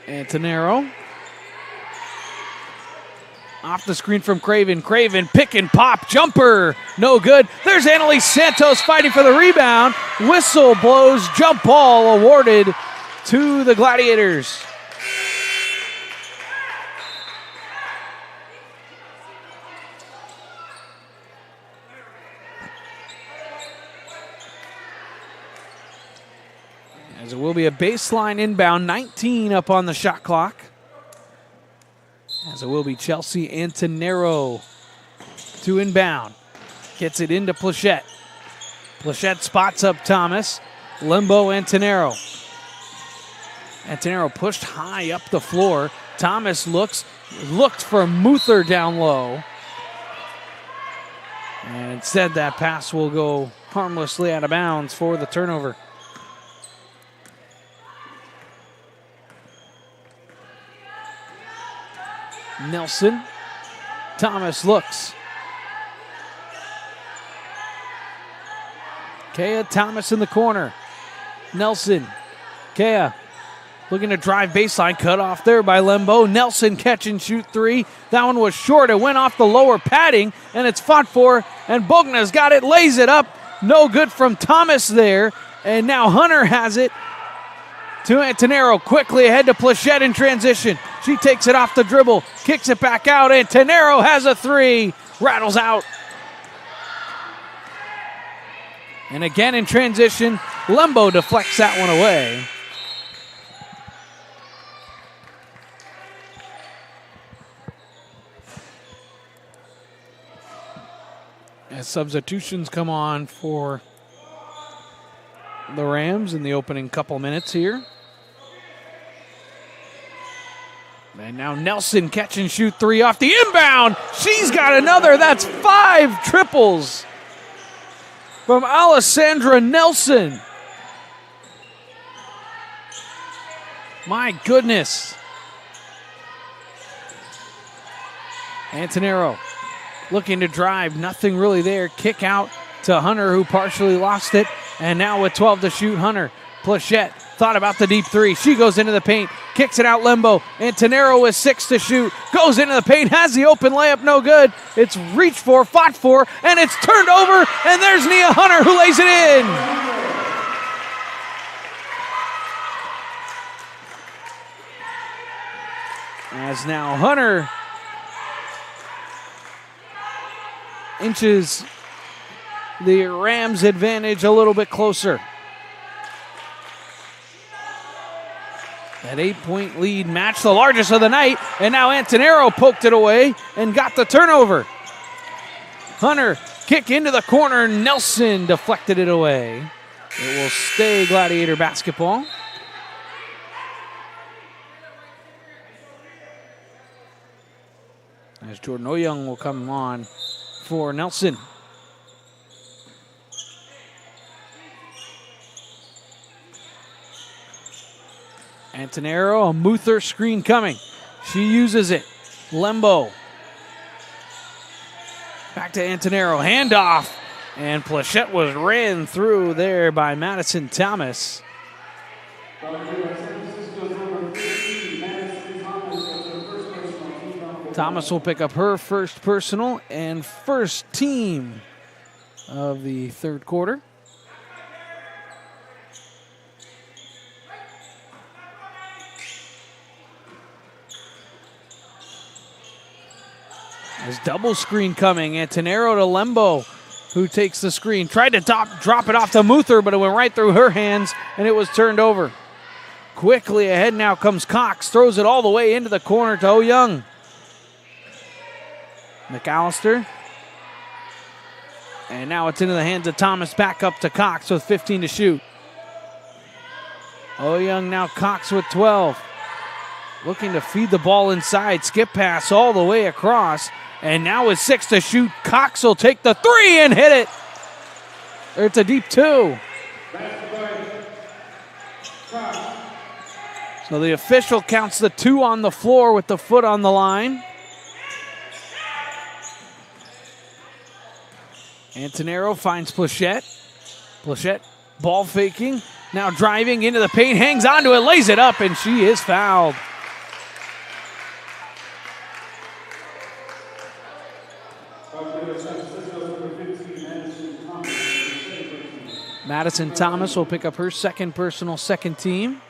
Antonero. Off the screen from Craven. Craven pick and pop jumper. No good. There's Annalise Santos fighting for the rebound. Whistle blows. Jump ball awarded to the Gladiators. As it will be a baseline inbound, 19 up on the shot clock. As it will be Chelsea Antonero to inbound. Gets it into Plachette. Plachette spots up Thomas. Limbo Antonero. Antonero pushed high up the floor. Thomas looked for Muther down low. And instead that pass will go harmlessly out of bounds for the turnover. Nelson. Thomas looks. Kea Thomas in the corner. Nelson. Kea looking to drive baseline. Cut off there by Lembo. Nelson catch and shoot 3. That one was short. It went off the lower padding, and it's fought for. And Bogna's got it. Lays it up. No good from Thomas there. And now Hunter has it. to Antonero, quickly ahead to Plachette in transition. She takes it off the dribble, kicks it back out. Antonero has a three, rattles out. And again in transition, Lembo deflects that one away. As substitutions come on for the Rams in the opening couple minutes here. And now Nelson catch and shoot three off the inbound. She's got another. That's 5 triples from Alessandra Nelson. My goodness. Antonero looking to drive, nothing really there. Kick out to Hunter, who partially lost it. And now with 12 to shoot, Hunter. Plachette thought about the deep three. She goes into the paint, kicks it out Lembo. Antonero with 6 to shoot, goes into the paint, has the open layup, no good. It's reached for, fought for, and it's turned over, and there's Nia Hunter who lays it in. As now Hunter inches the Rams' advantage a little bit closer. That 8-point lead matched the largest of the night, and now Antonero poked it away and got the turnover. Hunter kick into the corner, Nelson deflected it away. It will stay Gladiator basketball. As Jordan Oyoung will come on for Nelson. Antonero, a Muther screen coming. She uses it. Lembo. Back to Antonero. Handoff. And Plachette was ran through there by Madison Thomas. Thomas will pick up her first personal and first team of the third quarter. There's double screen coming. Antonero to Lembo, who takes the screen. Tried to drop it off to Muther, but it went right through her hands, and it was turned over. Quickly ahead now comes Cox. Throws it all the way into the corner to Oyoung. McAllister. And now it's into the hands of Thomas. Back up to Cox with 15 to shoot. Oyoung now Cox with 12. Looking to feed the ball inside. Skip pass all the way across. And now with 6 to shoot, Cox will take the three and hit it. It's a deep 2. So the official counts the 2 on the floor with the foot on the line. Antonero finds Plachette. Plachette ball faking. Now driving into the paint, hangs onto it, lays it up, and she is fouled. Madison Thomas will pick up her second personal, second team.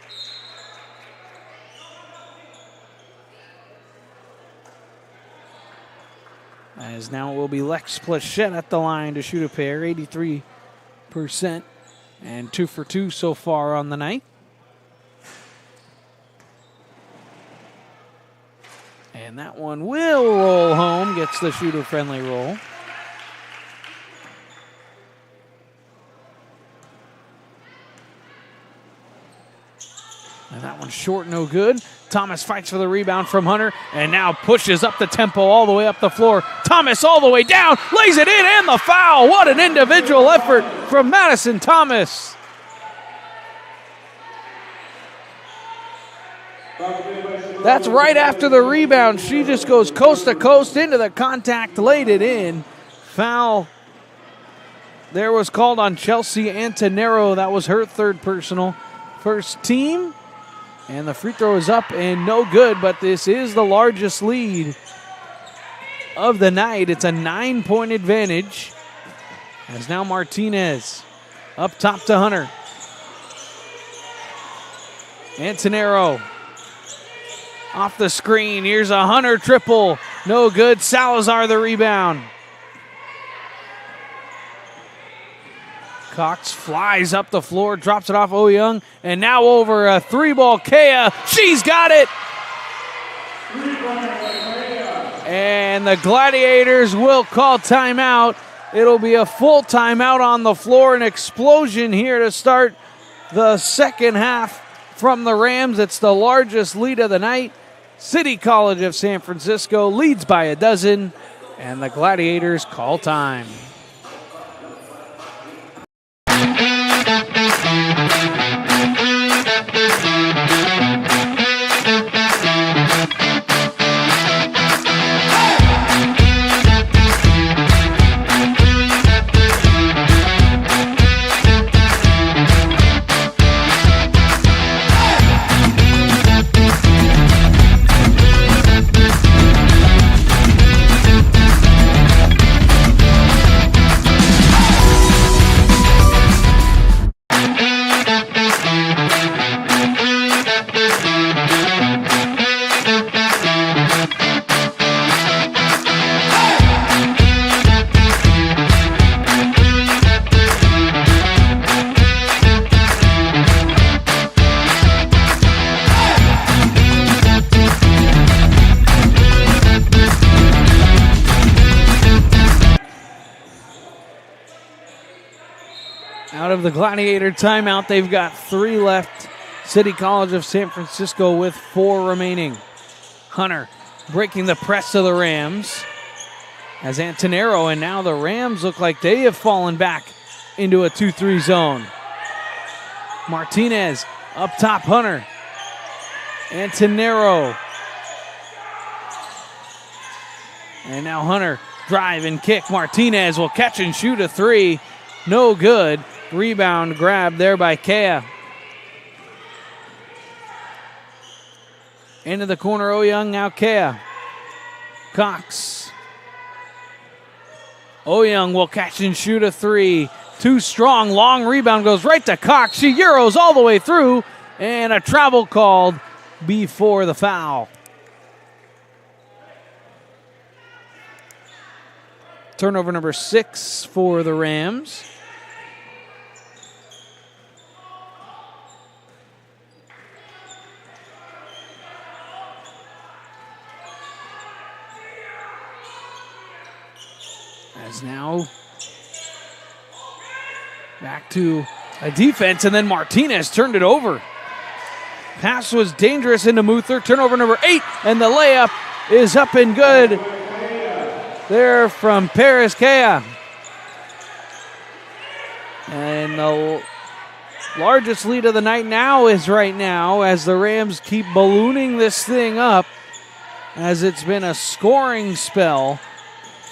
As now it will be Lex Plachette at the line to shoot a pair, 83%, and 2 for 2 so far on the night. And that one will roll home, gets the shooter-friendly roll. And that one's short, no good. Thomas fights for the rebound from Hunter and now pushes up the tempo all the way up the floor. Thomas all the way down, lays it in, and the foul. What an individual effort from Madison Thomas. That's right after the rebound. She just goes coast to coast into the contact, laid it in. Foul there was called on Chelsea Antonero. That was her third personal, first team. And the free throw is up and no good, but this is the largest lead of the night. It's a 9-point advantage. As now Martinez up top to Hunter. Antonero off the screen. Here's a Hunter triple. No good. Salazar the rebound. Cox flies up the floor, drops it off Young, and now over a three-ball Kea. She's got it! And the Gladiators will call timeout. It'll be a full timeout on the floor, an explosion here to start the second half from the Rams. It's the largest lead of the night. City College of San Francisco leads by a dozen, and the Gladiators call time. Out of the Gladiator timeout, they've got 3 left. City College of San Francisco with 4 remaining. Hunter breaking the press of the Rams as Antonero, and now the Rams look like they have fallen back into a 2-3 zone. Martinez up top, Hunter. Antonero. And now Hunter drive and kick. Martinez will catch and shoot a 3. No good. Rebound grab there by Kea. Into the corner, Young, now Kea. Cox. Young will catch and shoot a 3. Too strong, long rebound goes right to Cox. She Euros all the way through, and a travel called before the foul. Turnover number 6 for the Rams. As now back to a defense, and then Martinez turned it over. Pass was dangerous into Muther. Turnover number 8, and the layup is up and good there from Paris Kea. And the largest lead of the night now is right now as the Rams keep ballooning this thing up, as it's been a scoring spell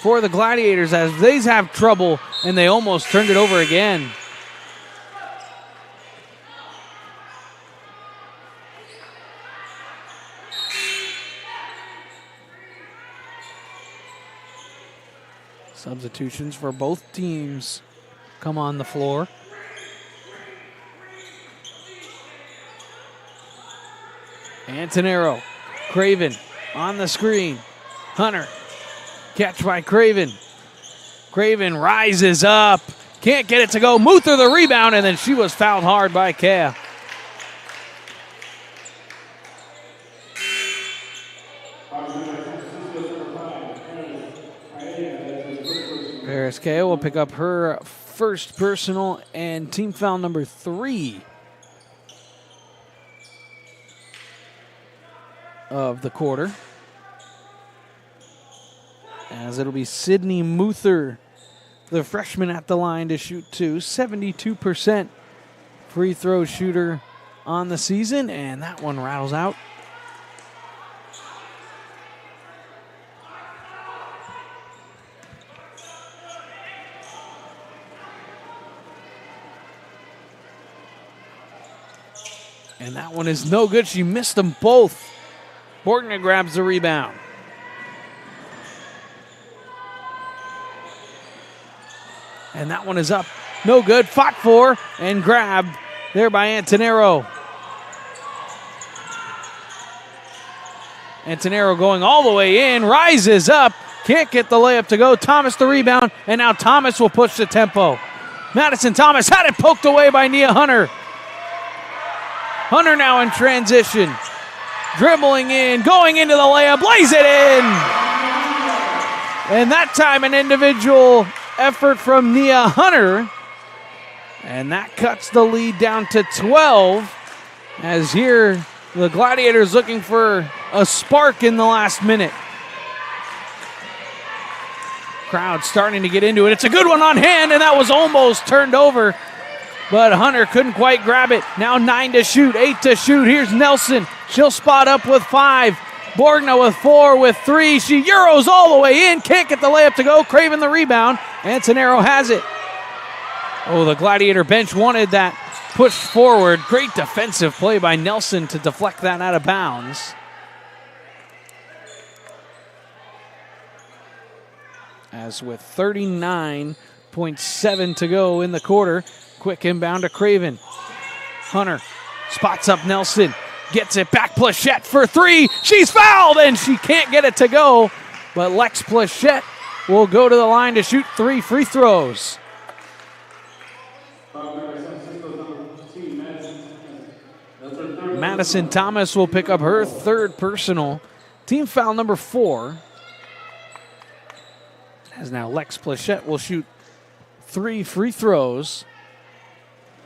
for the Gladiators as they have trouble, and they almost turned it over again. Substitutions for both teams come on the floor. Antonero, Craven on the screen. Hunter, catch by Craven. Craven rises up, can't get it to go. Muther the rebound, and then she was fouled hard by Kea. Paris Kea will pick up her first personal and team foul number 3 of the quarter, as it'll be Sydney Muther, the freshman, at the line to shoot 2. 72% free throw shooter on the season, and that one rattles out. And that one is no good. She missed them both. Borgner grabs the rebound. And that one is up. No good. Fought for and grabbed there by Antonero. Antonero going all the way in, rises up, can't get the layup to go. Thomas the rebound, and now Thomas will push the tempo. Madison Thomas had it poked away by Nia Hunter. Hunter now in transition. Dribbling in, going into the layup, lays it in! And that time an individual effort from Nia Hunter. And that cuts the lead down to 12. As here, the Gladiators looking for a spark in the last minute. Crowd starting to get into it. It's a good one on hand, and that was almost turned over. But Hunter couldn't quite grab it. Now 9 to shoot, 8 to shoot. Here's Nelson. She'll spot up with 5. Borgna with 4, with 3. She Euros all the way in. Can't get the layup to go. Craven the rebound. Antonero has it. Oh, the Gladiator bench wanted that push forward. Great defensive play by Nelson to deflect that out of bounds. As with 39.7 to go in the quarter, quick inbound to Craven. Hunter spots up Nelson, gets it back. Plachette for 3. She's fouled and she can't get it to go. But Lex Plachette will go to the line to shoot 3 free throws. Madison Thomas will pick up her 3rd personal. Team foul number 4. As now Lex Plachette will shoot 3 free throws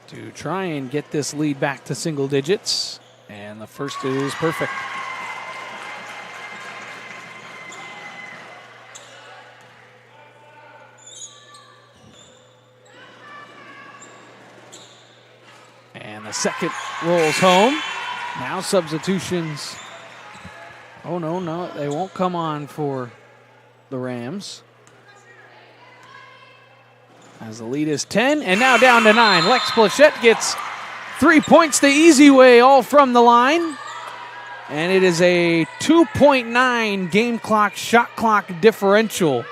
to try and get this lead back to single digits. And the first is perfect. And the second rolls home. Now substitutions. Oh, no, they won't come on for the Rams. As the lead is 10, and now down to 9. Lex Plachette gets 3 points the easy way, all from the line. And it is a 2.9 game clock, shot clock differential.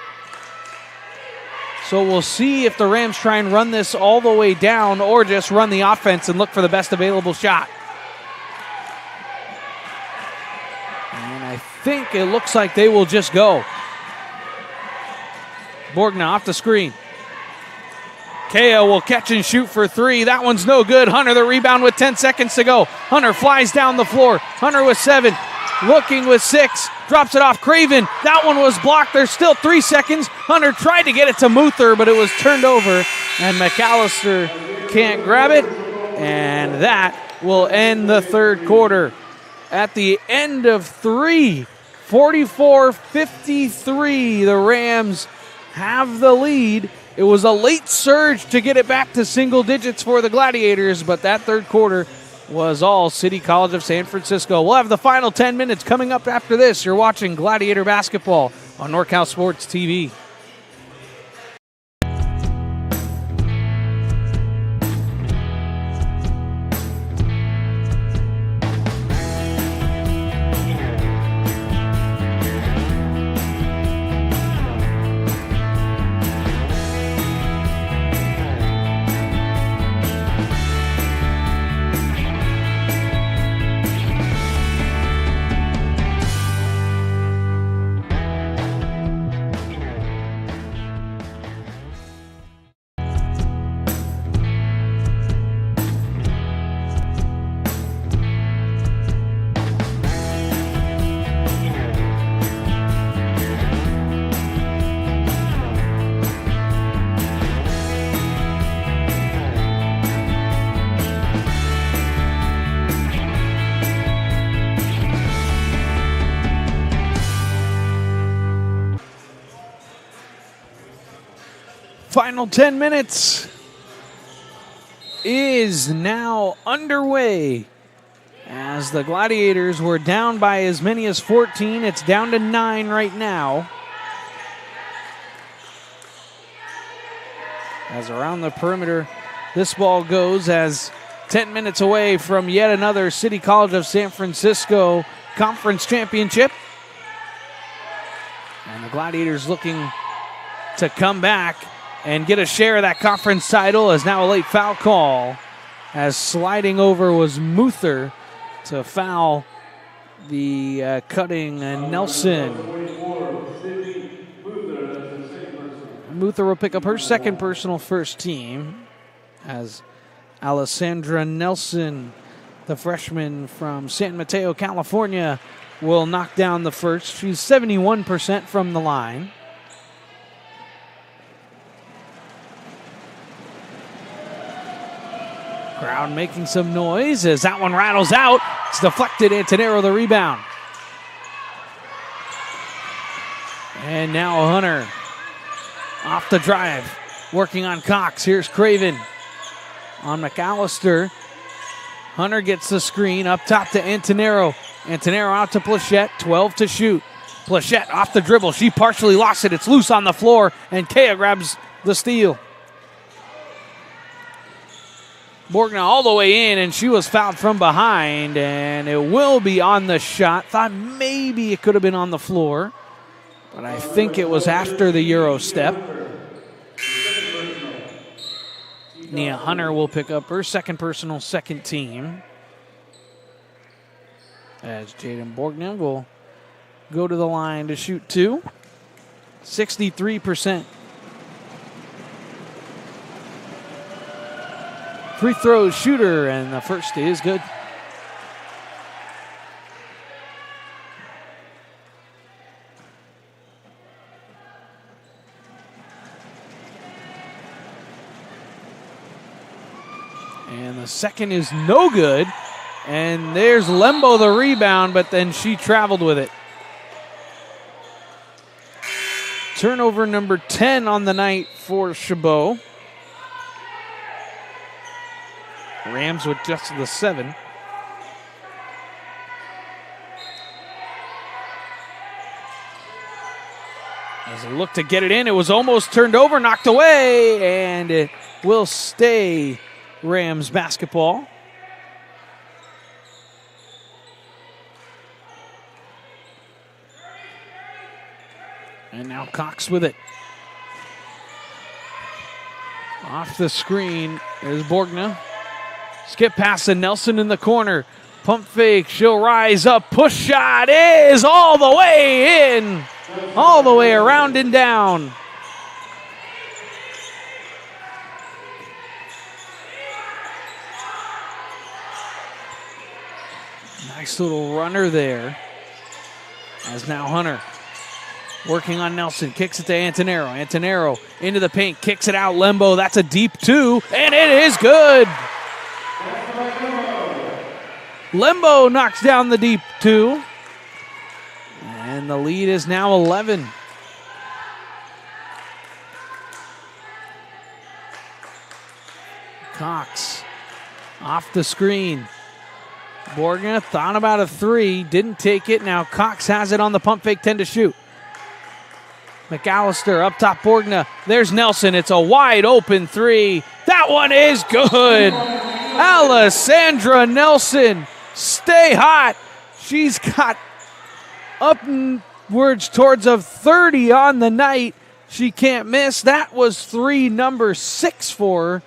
So we'll see if the Rams try and run this all the way down or just run the offense and look for the best available shot. And I think it looks like they will just go. Borgna off the screen. Kea will catch and shoot for 3. That one's no good. Hunter the rebound with 10 seconds to go. Hunter flies down the floor. Hunter with 7. Looking with 6. Drops it off Craven. That one was blocked. There's still 3 seconds. Hunter tried to get it to Muther, but it was turned over. And McAllister can't grab it. And that will end the 3rd quarter. At the end of 3, 44-53, the Rams have the lead. It was a late surge to get it back to single digits for the Gladiators, but that 3rd quarter was all City College of San Francisco. We'll have the final 10 minutes coming up after this. You're watching Gladiator Basketball on NorCal Sports TV. Final 10 minutes is now underway. As the Gladiators were down by as many as 14, it's down to 9 right now. As around the perimeter, this ball goes as 10 minutes away from yet another City College of San Francisco Conference Championship. And the Gladiators looking to come back and get a share of that conference title, as now a late foul call, as sliding over was Muther to foul the cutting Nelson. Muther will pick up her second personal, first team, as Alessandra Nelson, the freshman from San Mateo, California, will knock down the first. She's 71% from the line. Crowd making some noise as that one rattles out. It's deflected. Antonero the rebound. And now Hunter off the drive, working on Cox. Here's Craven on McAllister. Hunter gets the screen up top to Antonero. Antonero out to Plachette, 12 to shoot. Plachette off the dribble. She partially lost it. It's loose on the floor, and Kea grabs the steal. Borgna all the way in, and she was fouled from behind, and it will be on the shot. Thought maybe it could have been on the floor, but I think it was after the Euro step. Nia Hunter will pick up her second personal, second team, as Jaden Borgna will go to the line to shoot two. 63%. Free throw shooter, and the first is good. And the second is no good. And there's Lembo the rebound, but then she traveled with it. Turnover number 10 on the night for Chabot. Rams with just the 7. As a look to get it in, it was almost turned over, knocked away, and it will stay Rams basketball. And now Cox with it. Off the screen is Borgna. Skip pass to Nelson in the corner. Pump fake, she'll rise up. Push shot is all the way in. All the way around and down. Nice little runner there. As now Hunter working on Nelson, kicks it to Antonero. Antonero into the paint, kicks it out. Lembo, that's a deep two, and it is good. Lembo knocks down the deep two. And the lead is now 11. Cox off the screen. Borgna thought about a three, didn't take it. Now Cox has it on the pump fake, 10 to shoot. McAllister up top, Borgna. There's Nelson. It's a wide open three. That one is good. Alessandra Nelson, stay hot. She's got upwards towards of 30 on the night. She can't miss. That was number 6 for her.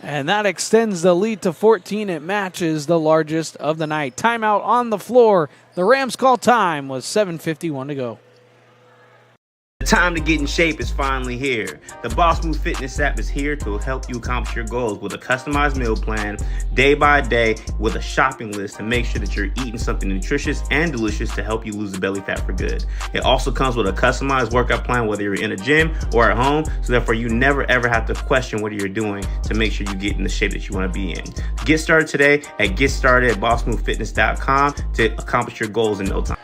And that extends the lead to 14. It matches the largest of the night. Timeout on the floor. The Rams call time with 7:51 to go. The time to get in shape is finally here. The Boss Move Fitness app is here to help you accomplish your goals with a customized meal plan, day by day, with a shopping list to make sure that you're eating something nutritious and delicious to help you lose the belly fat for good. It also comes with a customized workout plan, whether you're in a gym or at home, so therefore you never ever have to question what you're doing to make sure you get in the shape that you want to be in. Get started today at GetStartedAtBossMoveFitness.com to accomplish your goals in no time.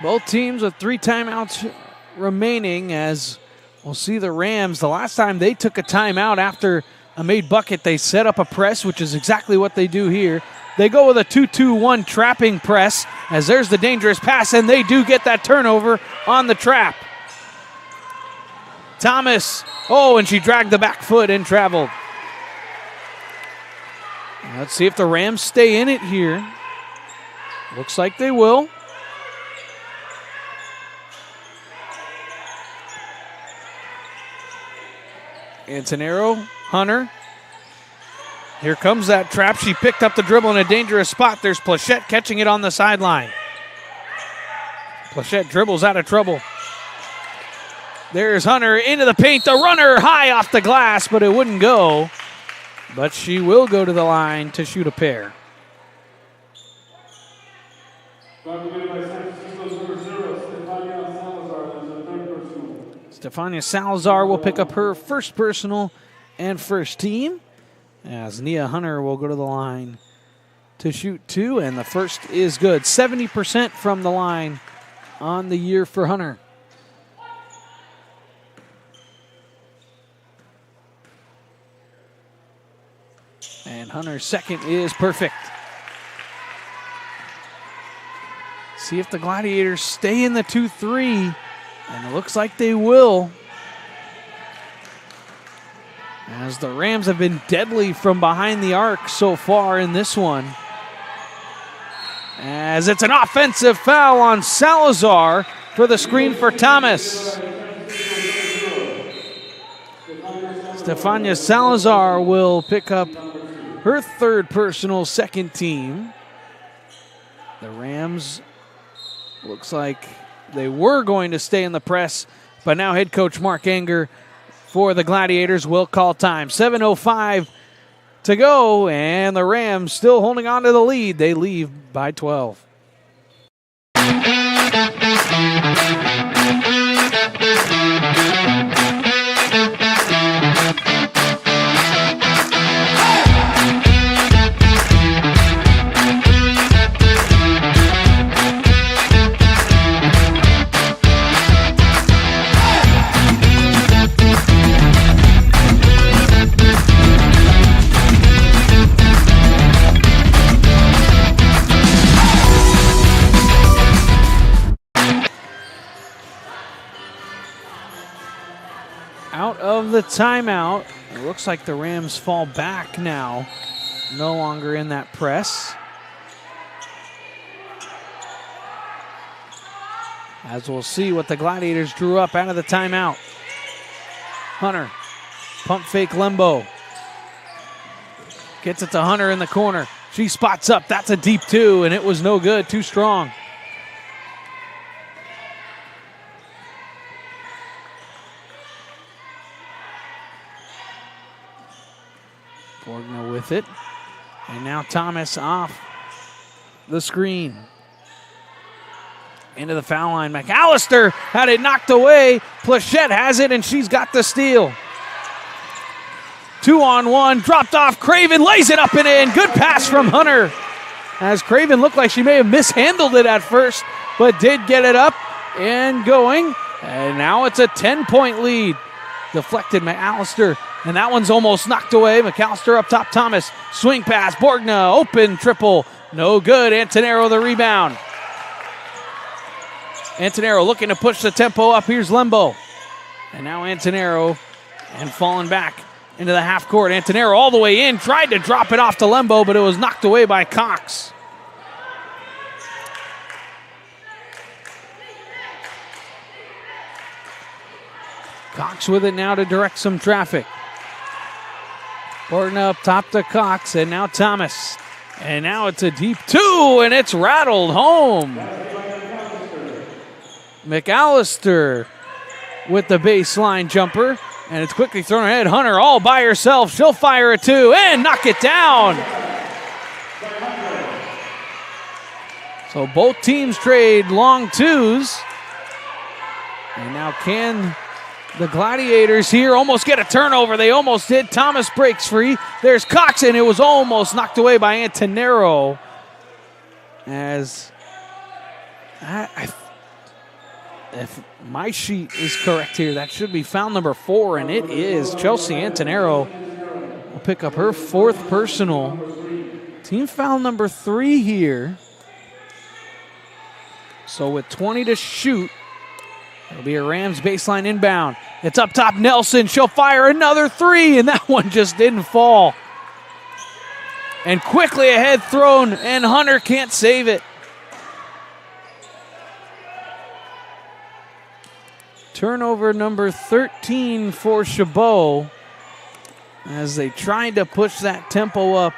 Both teams with 3 timeouts remaining, as we'll see the Rams. The last time they took a timeout after a made bucket, they set up a press, which is exactly what they do here. They go with a 2-2-1 trapping press, as there's the dangerous pass, and they do get that turnover on the trap. Thomas, and she dragged the back foot and traveled. Let's see if the Rams stay in it here. Looks like they will. Antonero, Hunter. Here comes that trap. She picked up the dribble in a dangerous spot. There's Plachette catching it on the sideline. Plachette dribbles out of trouble. There's Hunter into the paint. The runner high off the glass, but it wouldn't go. But she will go to the line to shoot a pair. Stefania Salazar will pick up her first personal and first team, as Nia Hunter will go to the line to shoot 2, and the first is good. 70% from the line on the year for Hunter. And Hunter's second is perfect. See if the Gladiators stay in the 2-3, and it looks like they will, as the Rams have been deadly from behind the arc so far in this one. As it's an offensive foul on Salazar for the screen for Thomas. Stefania Salazar will pick up her third personal, second team. The Rams looks like they were going to stay in the press, but now head coach Mark Anger for the Gladiators will call time. 7:05 to go, and the Rams still holding on to the lead. They leave by 12. Out of the timeout, it looks like the Rams fall back now, no longer in that press. As we'll see what the Gladiators drew up out of the timeout. Hunter, pump fake Lembo. Gets it to Hunter in the corner. She spots up, that's a deep 2, and it was no good, too strong. Borgner with it. And now Thomas off the screen. Into the foul line. McAllister had it knocked away. Plachette has it, and she's got the steal. 2-on-1. Dropped off. Craven lays it up and in. Good pass from Hunter. As Craven looked like she may have mishandled it at first, but did get it up and going. And now it's a 10-point lead. Deflected McAllister. And that one's almost knocked away. McAllister up top, Thomas. Swing pass, Borgna, open triple. No good, Antonero the rebound. Antonero looking to push the tempo up. Here's Lembo. And now Antonero, and falling back into the half court. Antonero all the way in, tried to drop it off to Lembo, but it was knocked away by Cox. Cox with it now to direct some traffic. Borgna up top to Cox, and now Thomas. And now it's a deep 2, and it's rattled home. McAllister with the baseline jumper, and it's quickly thrown ahead. Hunter all by herself. She'll fire a 2 and knock it down. So both teams trade long 2s. And now can the Gladiators here almost get a turnover? They almost did. Thomas breaks free. There's Cox, and it was almost knocked away by Antonero. As if my sheet is correct here, that should be foul number 4, and it is. Chelsea Antonero will pick up her 4th personal. Team foul number 3 here. So with 20 to shoot, it'll be a Rams baseline inbound. It's up top, Nelson. She'll fire another 3, and that one just didn't fall. And quickly ahead thrown, and Hunter can't save it. Turnover number 13 for Chabot. as they tried to push that tempo up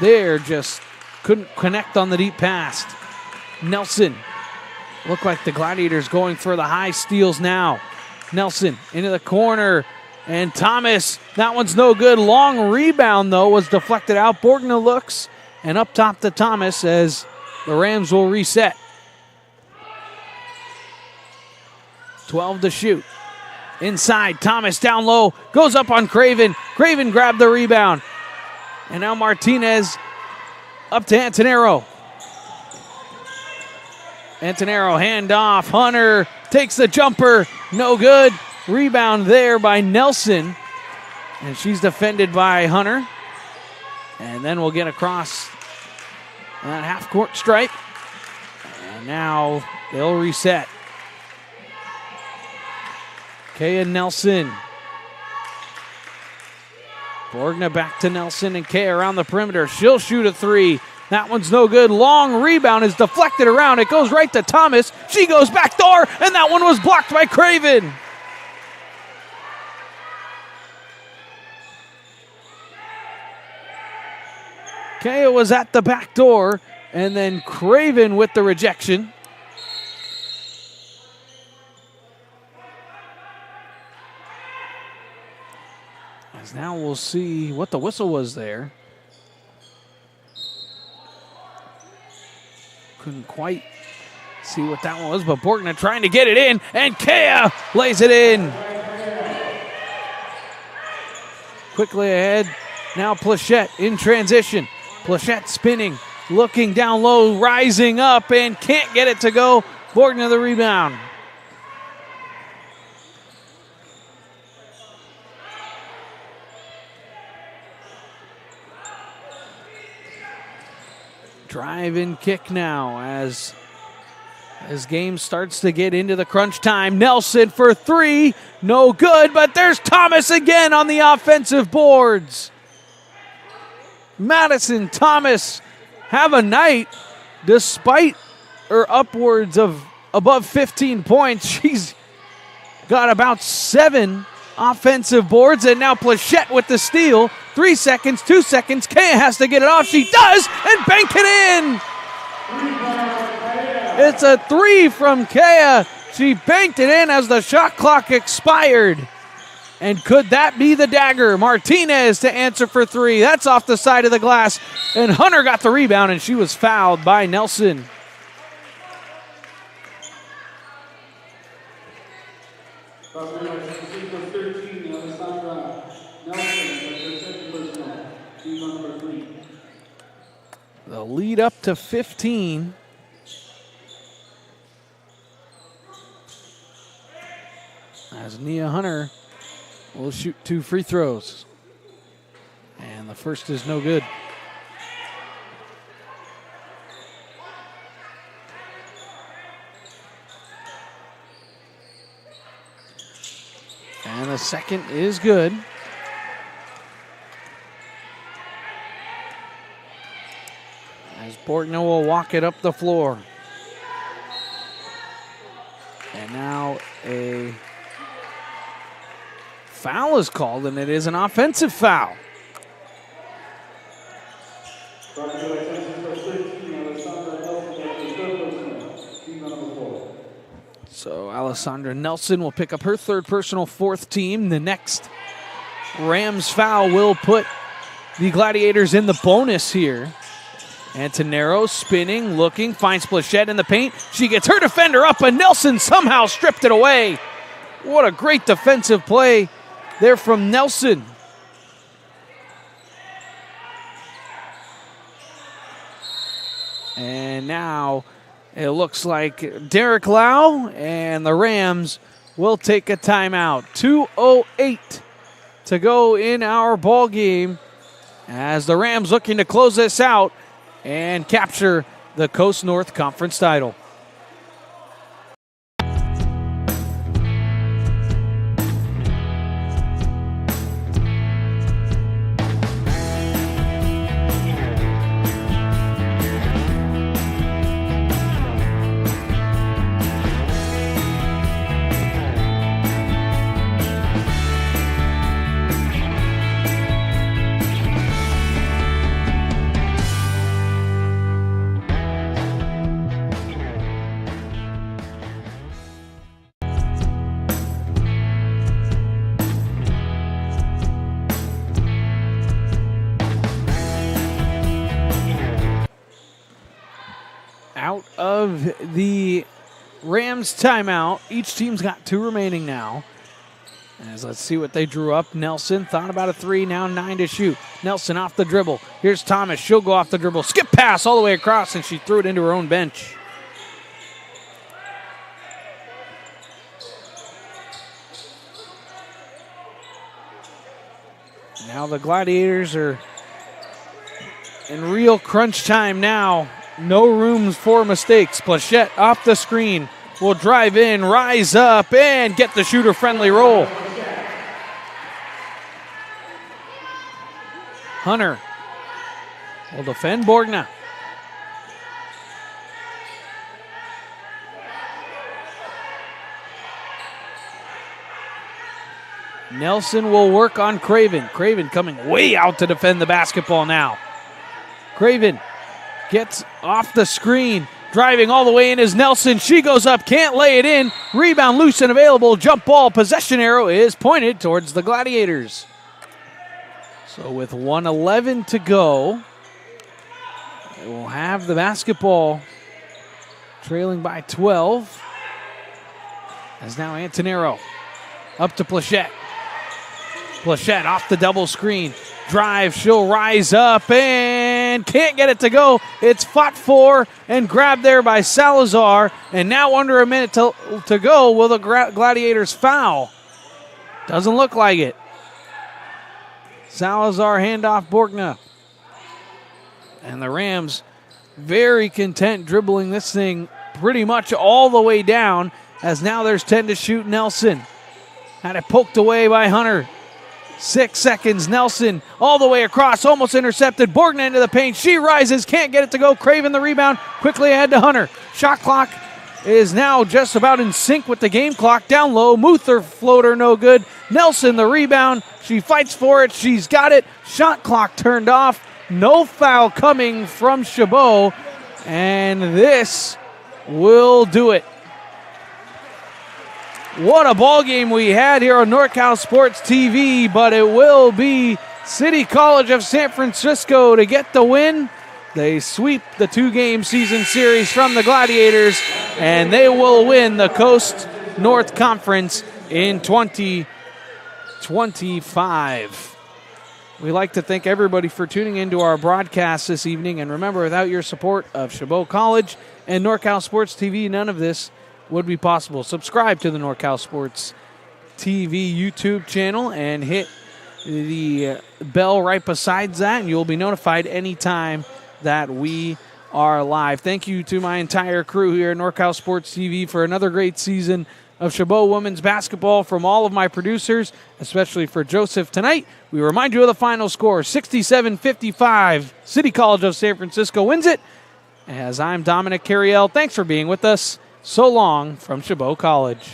there, just couldn't connect on the deep pass. Nelson, look like the Gladiators going for the high steals now. Nelson into the corner, and Thomas, that one's no good. Long rebound, though, was deflected out. Borgna looks, and up top to Thomas as the Rams will reset. 12 to shoot. Inside, Thomas down low, goes up on Craven. Craven grabbed the rebound. And now Martinez up to Antonero. Antonero handoff. Hunter takes the jumper. No good. Rebound there by Nelson. And she's defended by Hunter. And then we'll get across that half-court stripe. And now they'll reset. Kea Nelson. Borgna back to Nelson, and Kea around the perimeter. She'll shoot a three. That one's no good. Long rebound is deflected around. It goes right to Thomas. She goes back door, and that one was blocked by Craven. Kea was at the back door, and then Craven with the rejection. As now we'll see what the whistle was there. Couldn't quite see what that one was, but Borgna trying to get it in, and Kea lays it in. Quickly ahead, now Plachette in transition. Plachette spinning, looking down low, rising up, and can't get it to go. Borgna the rebound. Drive and kick now as game starts to get into the crunch time. Nelson for three, no good, but there's Thomas again on the offensive boards. Madison Thomas have a night despite her upwards of above 15 points. She's got about 7 offensive boards, and now Plachette with the steal. 3 seconds, 2 seconds. Kea has to get it off. She does, and bank it in. It's a three from Kea. She banked it in as the shot clock expired. And could that be the dagger? Martinez to answer for three. That's off the side of the glass. And Hunter got the rebound, and she was fouled by Nelson. The lead up to 15. As Nia Hunter will shoot 2 free throws. And the first is no good. And the second is good. As Borgna will walk it up the floor. And now a foul is called, and it is an offensive foul. So Alessandra Nelson will pick up her third personal, 4th team. The next Rams foul will put the Gladiators in the bonus here. Antonero spinning, looking, finds Plachette in the paint. She gets her defender up, and Nelson somehow stripped it away. What a great defensive play there from Nelson. And now it looks like Derek Lau and the Rams will take a timeout. 2:08 to go in our ball game as the Rams looking to close this out and capture the Coast North Conference title. out of the Rams timeout. Each team's got 2 remaining now. As let's see what they drew up. Nelson thought about a 3, now 9 to shoot. Nelson off the dribble. Here's Thomas. She'll go off the dribble. Skip pass all the way across, and she threw it into her own bench. Now the Gladiators are in real crunch time now. No room for mistakes. Plachette off the screen. Will drive in, rise up, and get the shooter-friendly roll. Hunter will defend Borgna. Nelson will work on Craven. Craven coming way out to defend the basketball now. Craven gets off the screen. Driving all the way in is Nelson. She goes up, can't lay it in. Rebound loose and available. Jump ball. Possession arrow is pointed towards the Gladiators. So with 1:11 to go, they will have the basketball trailing by 12. As now Antonero up to Plachette. Plachette off the double screen. Drive, she'll rise up and can't get it to go. It's fought for and grabbed there by Salazar. And now under a minute to go, will the Gladiators foul? Doesn't look like it. Salazar handoff Borgna. And the Rams very content dribbling this thing pretty much all the way down, as now there's 10 to shoot. Nelson had it poked away by Hunter. 6 seconds. Nelson all the way across, almost intercepted. Borgna into the paint. She rises, can't get it to go. Craven the rebound, quickly ahead to Hunter. Shot clock is now just about in sync with the game clock. Down low, Muther floater no good. Nelson the rebound. She fights for it. She's got it. Shot clock turned off. No foul coming from Chabot. And this will do it. What a ball game we had here on NorCal Sports TV, but it will be City College of San Francisco to get the win. They sweep the 2-game season series from the Gladiators, and they will win the Coast North Conference in 2025. We'd like to thank everybody for tuning into our broadcast this evening, and remember, without your support of Chabot College and NorCal Sports TV, none of this would be possible. Subscribe to the NorCal Sports TV YouTube channel and hit the bell right beside that, and you'll be notified anytime that we are live. Thank you to my entire crew here at NorCal Sports TV for another great season of Chabot Women's Basketball. From all of my producers, especially for Joseph tonight, we remind you of the final score, 67-55. City College of San Francisco wins it. As I'm Dominic Carriel, thanks for being with us. So long from Chabot College.